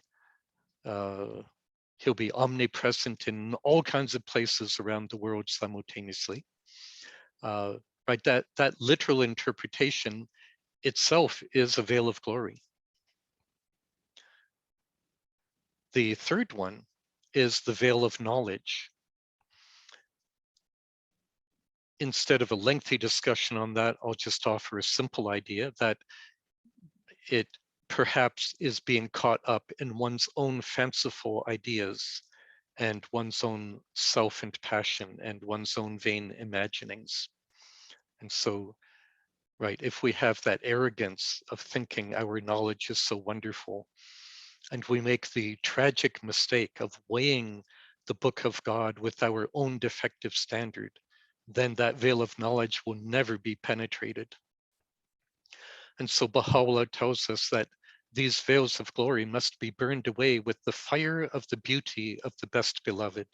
he'll be omnipresent in all kinds of places around the world simultaneously. Right, that literal interpretation itself is a veil of glory. The third one is the veil of knowledge. Instead of a lengthy discussion on that, I'll just offer a simple idea that it perhaps is being caught up in one's own fanciful ideas and one's own self and passion and one's own vain imaginings. And so, right, if we have that arrogance of thinking our knowledge is so wonderful, and we make the tragic mistake of weighing the book of God with our own defective standard, then that veil of knowledge will never be penetrated. And so Baha'u'llah tells us that these veils of glory must be burned away with the fire of the beauty of the best beloved,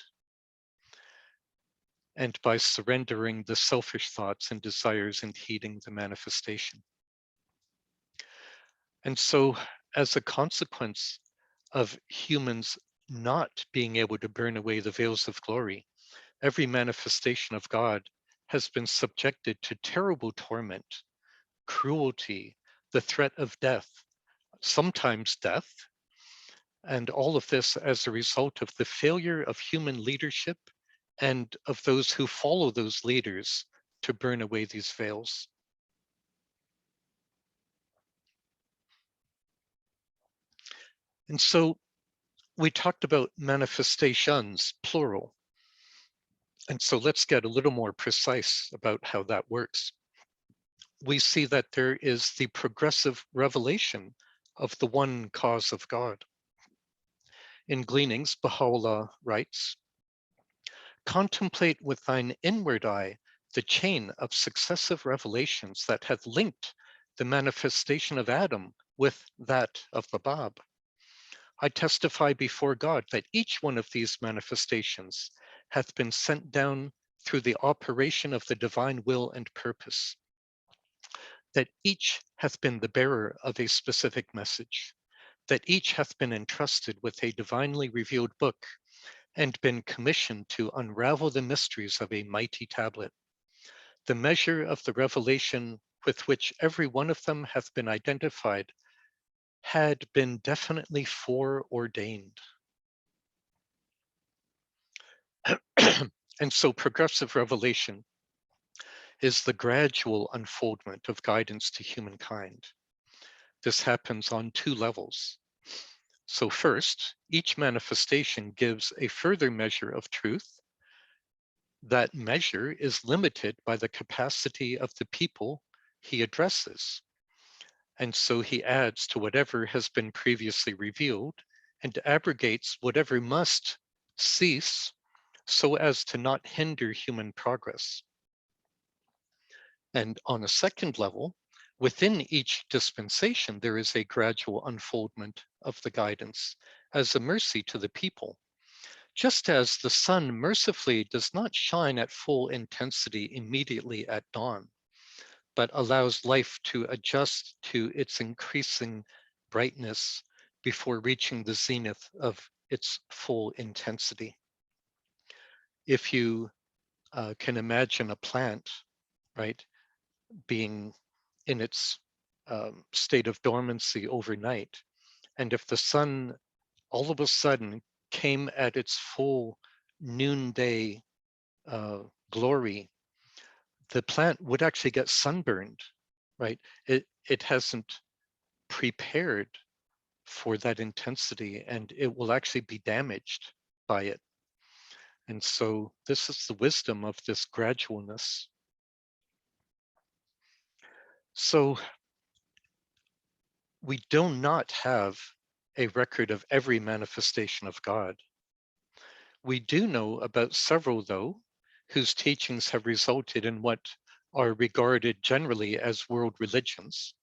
and by surrendering the selfish thoughts and desires and heeding the manifestation. And so as a consequence of humans not being able to burn away the veils of glory, every manifestation of God has been subjected to terrible torment, cruelty, the threat of death, sometimes death, and all of this as a result of the failure of human leadership and of those who follow those leaders to burn away these veils. And so we talked about manifestations, plural. And so let's get a little more precise about how that works. We see that there is the progressive revelation of the one cause of God. In Gleanings, Baha'u'llah writes, contemplate with thine inward eye the chain of successive revelations that hath linked the manifestation of Adam with that of the Bab. I testify before God that each one of these manifestations hath been sent down through the operation of the divine will and purpose, that each hath been the bearer of a specific message, that each hath been entrusted with a divinely revealed book and been commissioned to unravel the mysteries of a mighty tablet. The measure of the revelation with which every one of them hath been identified had been definitely foreordained. And so progressive revelation is the gradual unfoldment of guidance to humankind. This happens on two levels. So first, each manifestation gives a further measure of truth. That measure is limited by the capacity of the people he addresses. And so he adds to whatever has been previously revealed and abrogates whatever must cease so as to not hinder human progress. And on a second level, within each dispensation, there is a gradual unfoldment of the guidance as a mercy to the people. Just as the sun mercifully does not shine at full intensity immediately at dawn, but allows life to adjust to its increasing brightness before reaching the zenith of its full intensity. If you can imagine a plant, right, being in its state of dormancy overnight, and if the sun all of a sudden came at its full noonday glory, the plant would actually get sunburned, right? It hasn't prepared for that intensity, and it will actually be damaged by it. And so this is the wisdom of this gradualness. So we do not have a record of every manifestation of God. We do know about several, though, whose teachings have resulted in what are regarded generally as world religions.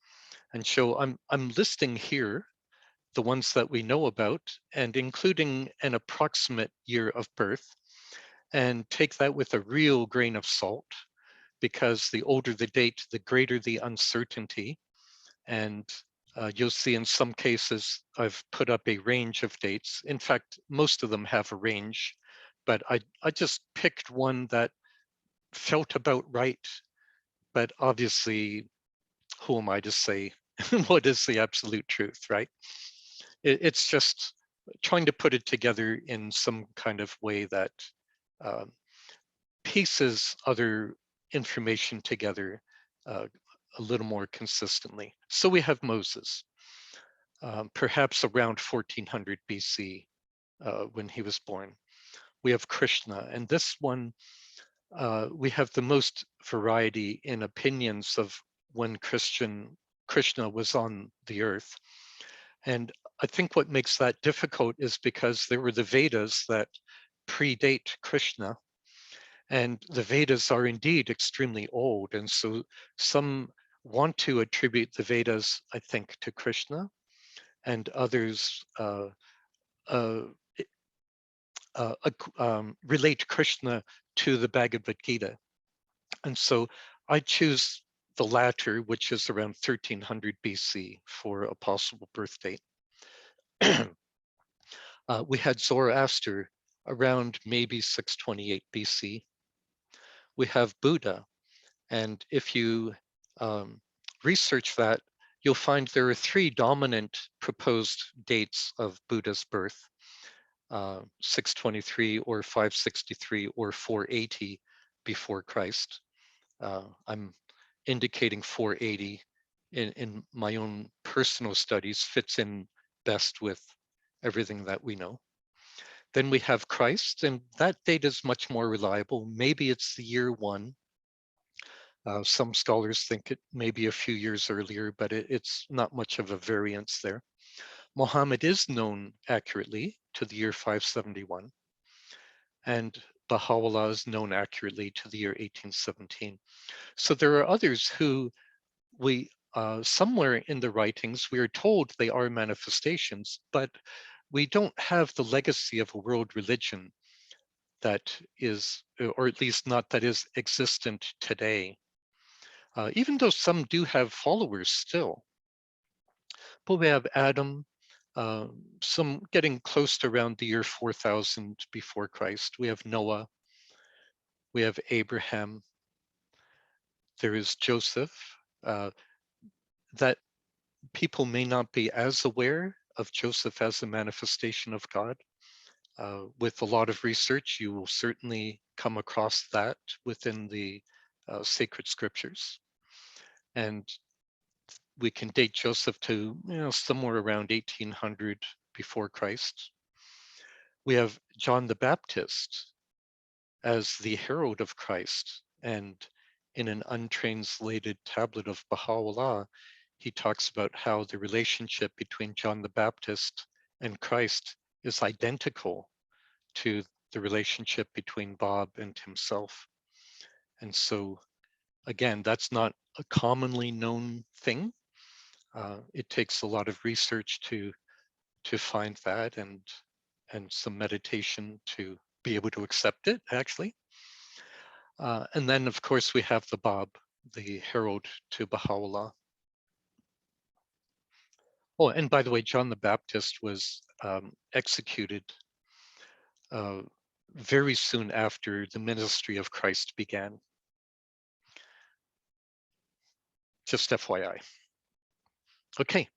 And so I'm listing here the ones that we know about and including an approximate year of birth, and take that with a real grain of salt, because the older the date, the greater the uncertainty. And you'll see in some cases, I've put up a range of dates. In fact, most of them have a range, but I just picked one that felt about right. But obviously, who am I to say what is the absolute truth, right? It's just trying to put it together in some kind of way that um, pieces other information together a little more consistently. So we have Moses, perhaps around 1400 BC when he was born. We have Krishna, and this one, we have the most variety in opinions of when Krishna was on the earth. And I think what makes that difficult is because there were the Vedas that predate Krishna, and the Vedas are indeed extremely old. And so some want to attribute the Vedas, I think, to Krishna, and others uh, relate Krishna to the Bhagavad Gita. And so I choose the latter, which is around 1300 BC for a possible birth date. We had Zoroaster around maybe 628 BC. We have Buddha, and if you research that, you'll find there are three dominant proposed dates of Buddha's birth: 623 or 563 or 480 before Christ. I'm indicating 480 in my own personal studies, fits in best with everything that we know. Then we have Christ, and that date is much more reliable. Maybe it's the year one. Some scholars think it may be a few years earlier, but it's not much of a variance there. Muhammad is known accurately to the year 571, and Baha'u'llah is known accurately to the year 1817. So there are others who we, somewhere in the writings, we are told they are manifestations, but we don't have the legacy of a world religion that is, or at least not that is existent today. Even though some do have followers still. But we have Adam, some getting close to around the year 4000 before Christ. We have Noah, we have Abraham, there is Joseph. That people may not be as aware of Joseph as a manifestation of God. With a lot of research, you will certainly come across that within the sacred scriptures. And we can date Joseph to somewhere around 1800 before Christ. We have John the Baptist as the herald of Christ, and in an untranslated tablet of Baha'u'llah, he talks about how the relationship between John the Baptist and Christ is identical to the relationship between Bob and himself. And so, again, that's not a commonly known thing. It takes a lot of research to find that, and some meditation to be able to accept it, actually. And then, of course, we have the Bab, the herald to Baha'u'llah. Oh, and by the way, John the Baptist was executed very soon after the ministry of Christ began. Just FYI. Okay,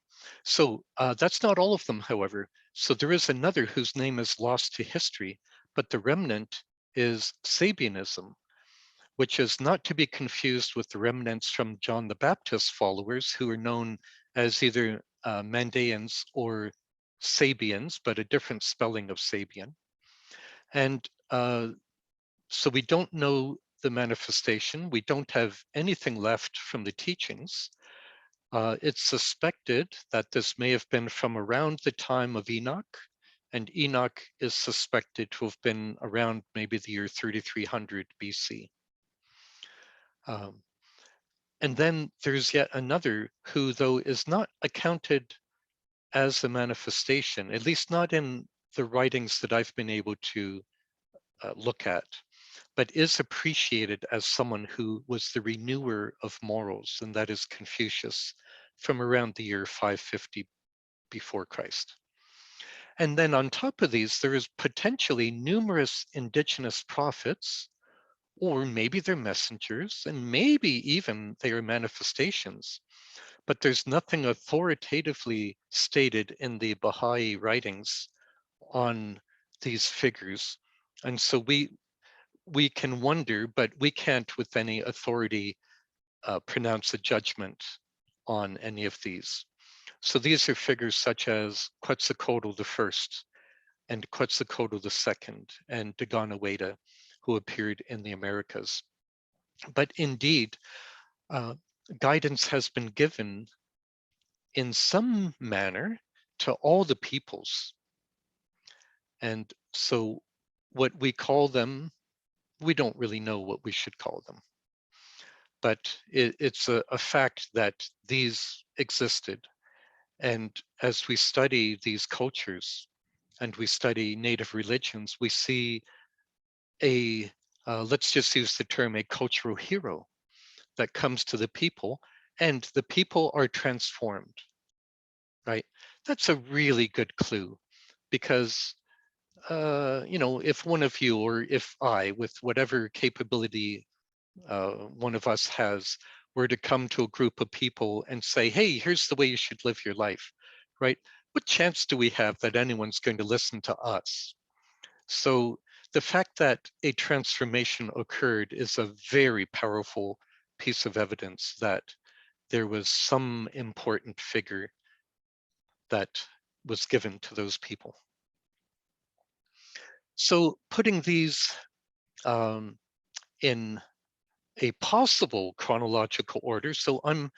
so that's not all of them, however. So there is another whose name is lost to history, but the remnant is Sabianism, which is not to be confused with the remnants from John the Baptist followers, who are known as either Mandaeans or Sabians, but a different spelling of Sabian. And so we don't know the manifestation. We don't have anything left from the teachings. It's suspected that this may have been from around the time of Enoch, and Enoch is suspected to have been around maybe the year 3300 BC. And then there's yet another who, though, is not accounted as a manifestation, at least not in the writings that I've been able to look at, but is appreciated as someone who was the renewer of morals, and that is Confucius, from around the year 550 before Christ. And then on top of these, there is potentially numerous indigenous prophets, or maybe they're messengers, and maybe even they are manifestations, but there's nothing authoritatively stated in the Baha'i writings on these figures. And so we can wonder, but we can't with any authority pronounce a judgment on any of these. So these are figures such as Quetzalcoatl I and Quetzalcoatl II and Daganaweda, who appeared in the Americas. But indeed, guidance has been given in some manner to all the peoples. And so what we call them, we don't really know what we should call them. But it's a fact that these existed. And as we study these cultures and we study native religions, we see let's just use the term, a cultural hero that comes to the people, and the people are transformed, right? That's a really good clue, because if one of you, or if I, with whatever capability one of us has, were to come to a group of people and say, hey, here's the way you should live your life, right? What chance do we have that anyone's going to listen to us? So the fact that a transformation occurred is a very powerful piece of evidence that there was some important figure that was given to those people. So putting these in a possible chronological order. So I'm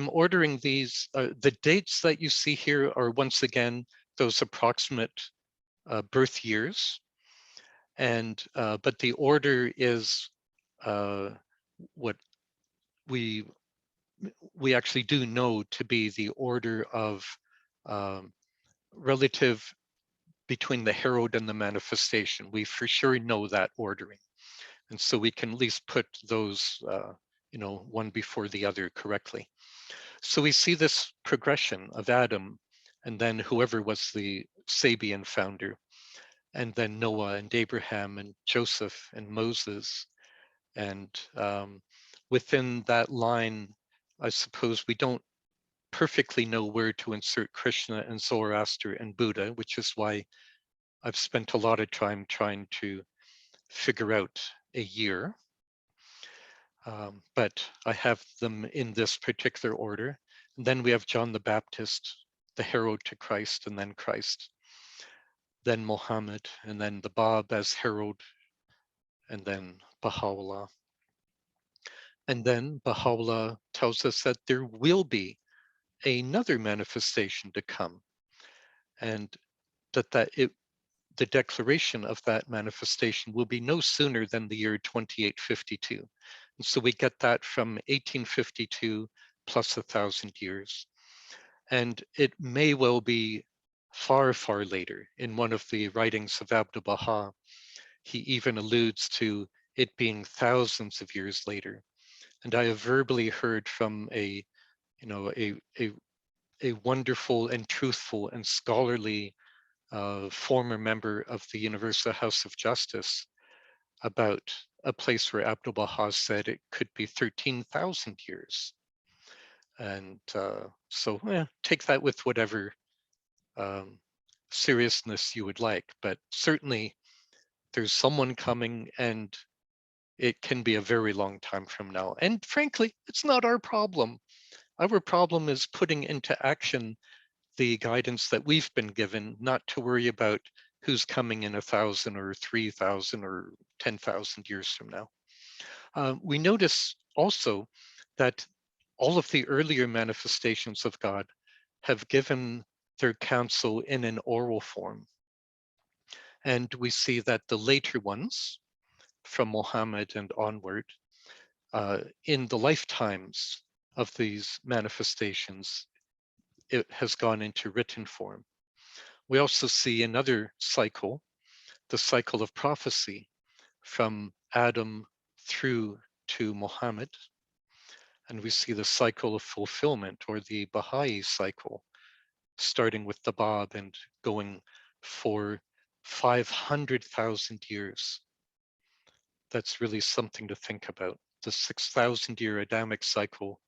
ordering these. The dates that you see here are once again those approximate birth years, and but the order is what we actually do know to be the order of relative between the herald and the manifestation. We for sure know that ordering. And so we can at least put those, one before the other correctly. So we see this progression of Adam, and then whoever was the Sabian founder, and then Noah and Abraham and Joseph and Moses. And within that line, I suppose we don't perfectly know where to insert Krishna and Zoroaster and Buddha, which is why I've spent a lot of time trying to figure out a year. But I have them in this particular order. And then we have John the Baptist, the herald to Christ, and then Christ. Then Muhammad, and then the Bab as herald, and then Baha'u'llah. And then Baha'u'llah tells us that there will be another manifestation to come, and the declaration of that manifestation will be no sooner than the year 2852. And so we get that from 1852 plus 1,000 years. And it may well be far, far later. In one of the writings of Abdu'l Baha, he even alludes to it being thousands of years later. And I have verbally heard from a wonderful and truthful and scholarly former member of the Universal House of Justice about a place where Abdu'l Baha said it could be 13,000 years. And so take that with whatever seriousness you would like, but certainly there's someone coming, and it can be a very long time from now. And frankly, it's not our problem. Our problem is putting into action the guidance that we've been given, not to worry about who's coming in 1,000 or 3,000 or 10,000 years from now. We notice also that all of the earlier manifestations of God have given their counsel in an oral form. And we see that the later ones, from Muhammad and onward, in the lifetimes of these manifestations, it has gone into written form. We also see another cycle, the cycle of prophecy from Adam through to Muhammad. And we see the cycle of fulfillment, or the Baha'i cycle, starting with the Bab and going for 500,000 years. That's really something to think about. The 6,000-year Adamic cycle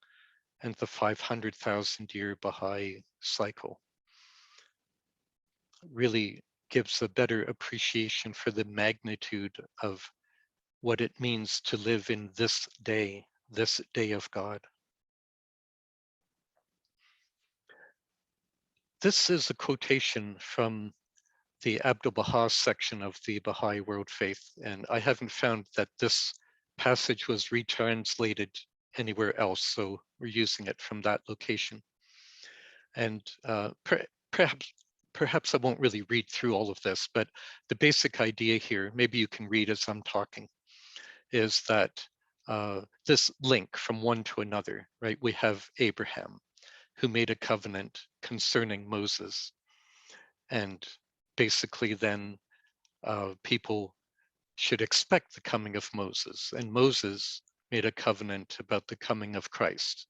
and the 500,000-year Baha'i cycle really gives a better appreciation for the magnitude of what it means to live in this day of God. This is a quotation from the Abdu'l Baha section of the Baha'i World Faith, and I haven't found that this passage was retranslated anywhere else, so we're using it from that location. And perhaps I won't really read through all of this, but the basic idea here, maybe you can read as I'm talking, is that this link from one to another, right? We have Abraham, who made a covenant concerning Moses. And basically then people should expect the coming of Moses. And Moses made a covenant about the coming of Christ.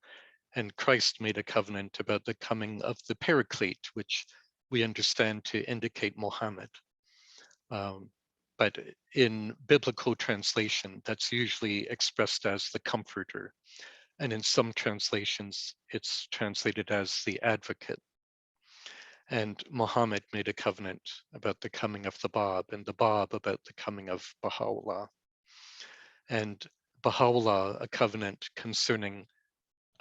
And Christ made a covenant about the coming of the Paraclete, which we understand to indicate Muhammad. But in biblical translation, that's usually expressed as the comforter. And in some translations, it's translated as the advocate. And Muhammad made a covenant about the coming of the Bab, and the Bab about the coming of Baha'u'llah. And Baha'u'llah, a covenant concerning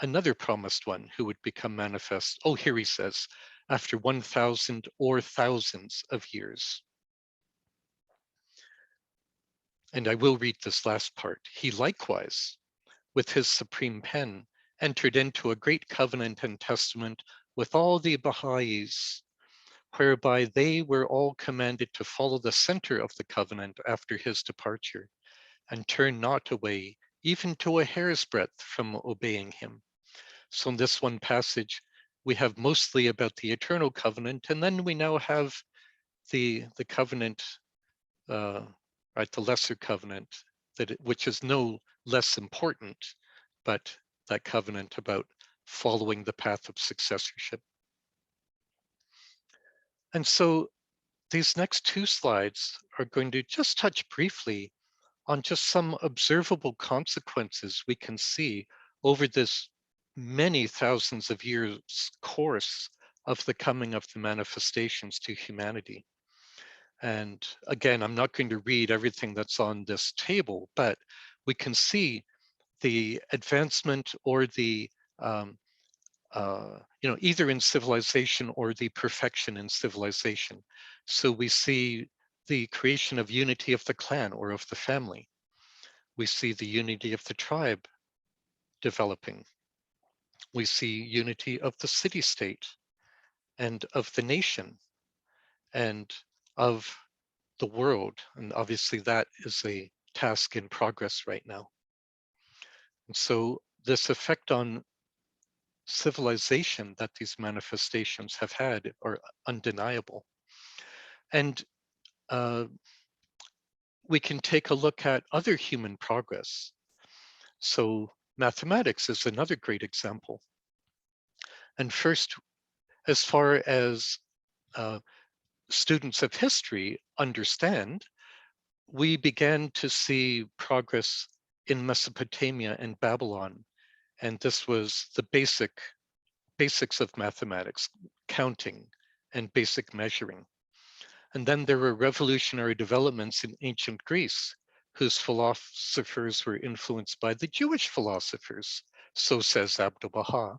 another promised one who would become manifest. Oh, here he says, after 1,000 or thousands of years. And I will read this last part. He likewise, with his supreme pen, entered into a great covenant and testament with all the Baha'is, whereby they were all commanded to follow the center of the covenant after his departure, and turn not away even to a hair's breadth from obeying him. So in this one passage, we have mostly about the eternal covenant, and then we now have the covenant, right, the lesser covenant, which is no less important, but that covenant about following the path of successorship. And so these next two slides are going to just touch briefly on just some observable consequences we can see over this many thousands of years course of the coming of the manifestations to humanity. And again, I'm not going to read everything that's on this table, but we can see the advancement or the um, either in civilization or the perfection in civilization. So we see the creation of unity of the clan or of the family. We see the unity of the tribe developing. We see unity of the city-state and of the nation and of the world. And obviously that is a task in progress right now. And so this effect on civilization that these manifestations have had are undeniable. And we can take a look at other human progress. So mathematics is another great example. And first, as far as uh, students of history understand, we began to see progress in Mesopotamia and Babylon. And this was the basics of mathematics, counting and basic measuring. And then there were revolutionary developments in ancient Greece, whose philosophers were influenced by the Jewish philosophers, so says Abdu'l-Baha.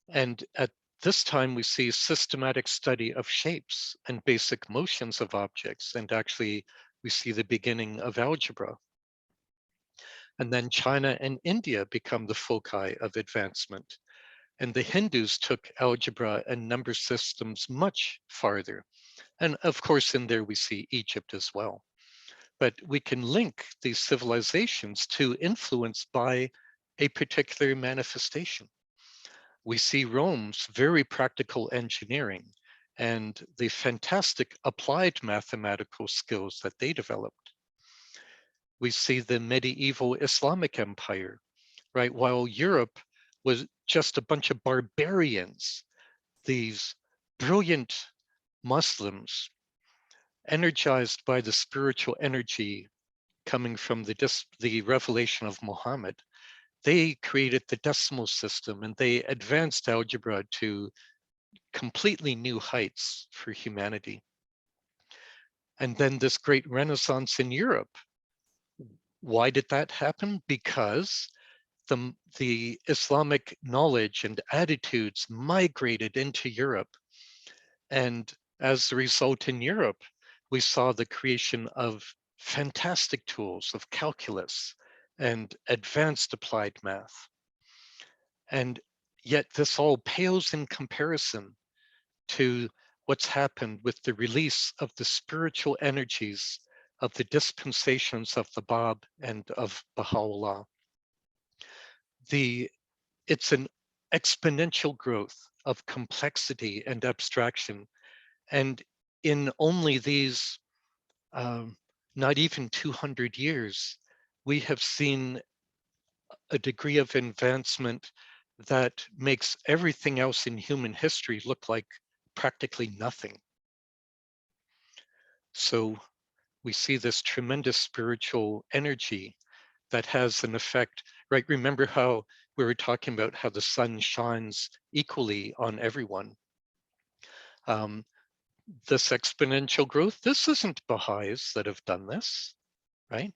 And at this time, we see systematic study of shapes and basic motions of objects, and actually we see the beginning of algebra. And then China and India become the foci of advancement. And the Hindus took algebra and number systems much farther. And of course, in there we see Egypt as well. But we can link these civilizations to influence by a particular manifestation. We see Rome's very practical engineering and the fantastic applied mathematical skills that they developed. We see the medieval Islamic Empire, right? While Europe was just a bunch of barbarians, these brilliant Muslims, energized by the spiritual energy coming from the revelation of Muhammad, they created the decimal system and they advanced algebra to completely new heights for humanity. And then this great renaissance in Europe. Why did that happen? Because the Islamic knowledge and attitudes migrated into Europe. And as a result in Europe, we saw the creation of fantastic tools of calculus and advanced applied math. And yet this all pales in comparison to what's happened with the release of the spiritual energies of the dispensations of the Bab and of Baha'u'llah. It's an exponential growth of complexity and abstraction. And in only these not even 200 years, we have seen a degree of advancement that makes everything else in human history look like practically nothing. So we see this tremendous spiritual energy that has an effect, right? Remember how we were talking about how the sun shines equally on everyone. This exponential growth, this isn't Baha'is that have done this, right?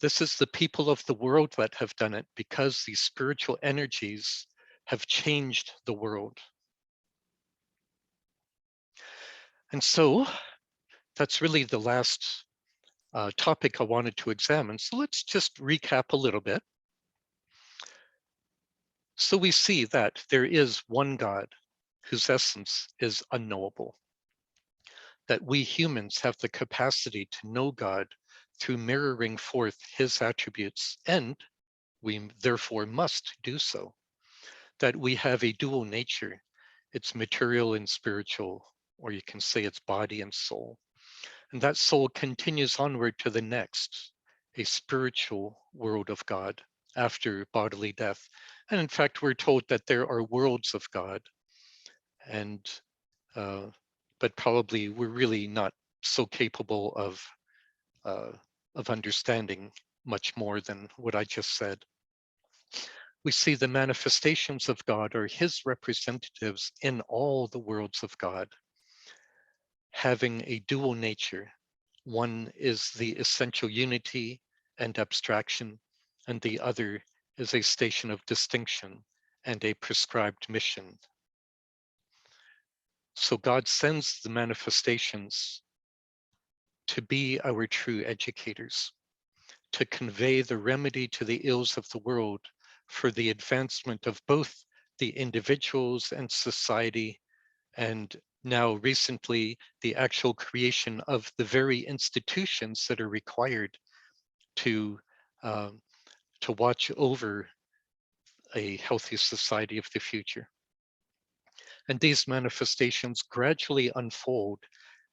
This is the people of the world that have done it because these spiritual energies have changed the world. And so that's really the last topic I wanted to examine. So let's just recap a little bit. So we see that there is one God whose essence is unknowable, that we humans have the capacity to know God through mirroring forth his attributes, and we therefore must do so, that we have a dual nature, it's material and spiritual, or you can say it's body and soul. And that soul continues onward to the next, a spiritual world of God after bodily death. And in fact, we're told that there are worlds of God, and but probably we're really not so capable uh, of understanding much more than what I just said. We see the manifestations of God are his representatives in all the worlds of God, having a dual nature. One is the essential unity and abstraction, and the other is a station of distinction and a prescribed mission. So God sends the manifestations to be our true educators, to convey the remedy to the ills of the world for the advancement of both the individuals and society, and now recently the actual creation of the very institutions that are required to um, to watch over a healthy society of the future. And these manifestations gradually unfold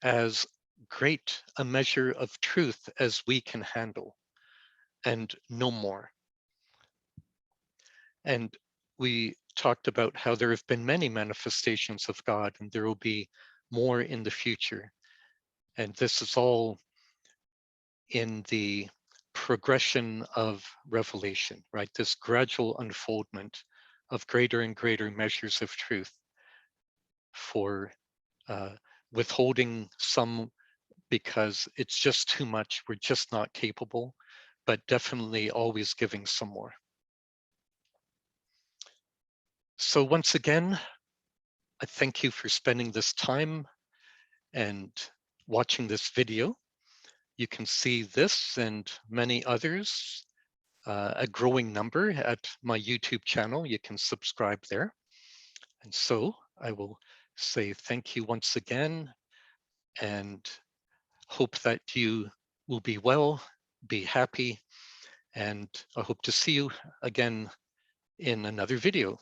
as great a measure of truth as we can handle, and no more. And we talked about how there have been many manifestations of God, and there will be more in the future. And this is all in the progression of revelation, right? This gradual unfoldment of greater and greater measures of truth, for withholding some because it's just too much, we're just not capable, but definitely always giving some more. So once again, I thank you for spending this time and watching this video. You can see this and many others, a growing number, at my YouTube channel. You can subscribe there. And so I will say thank you once again, and hope that you will be well, be happy, and I hope to see you again in another video.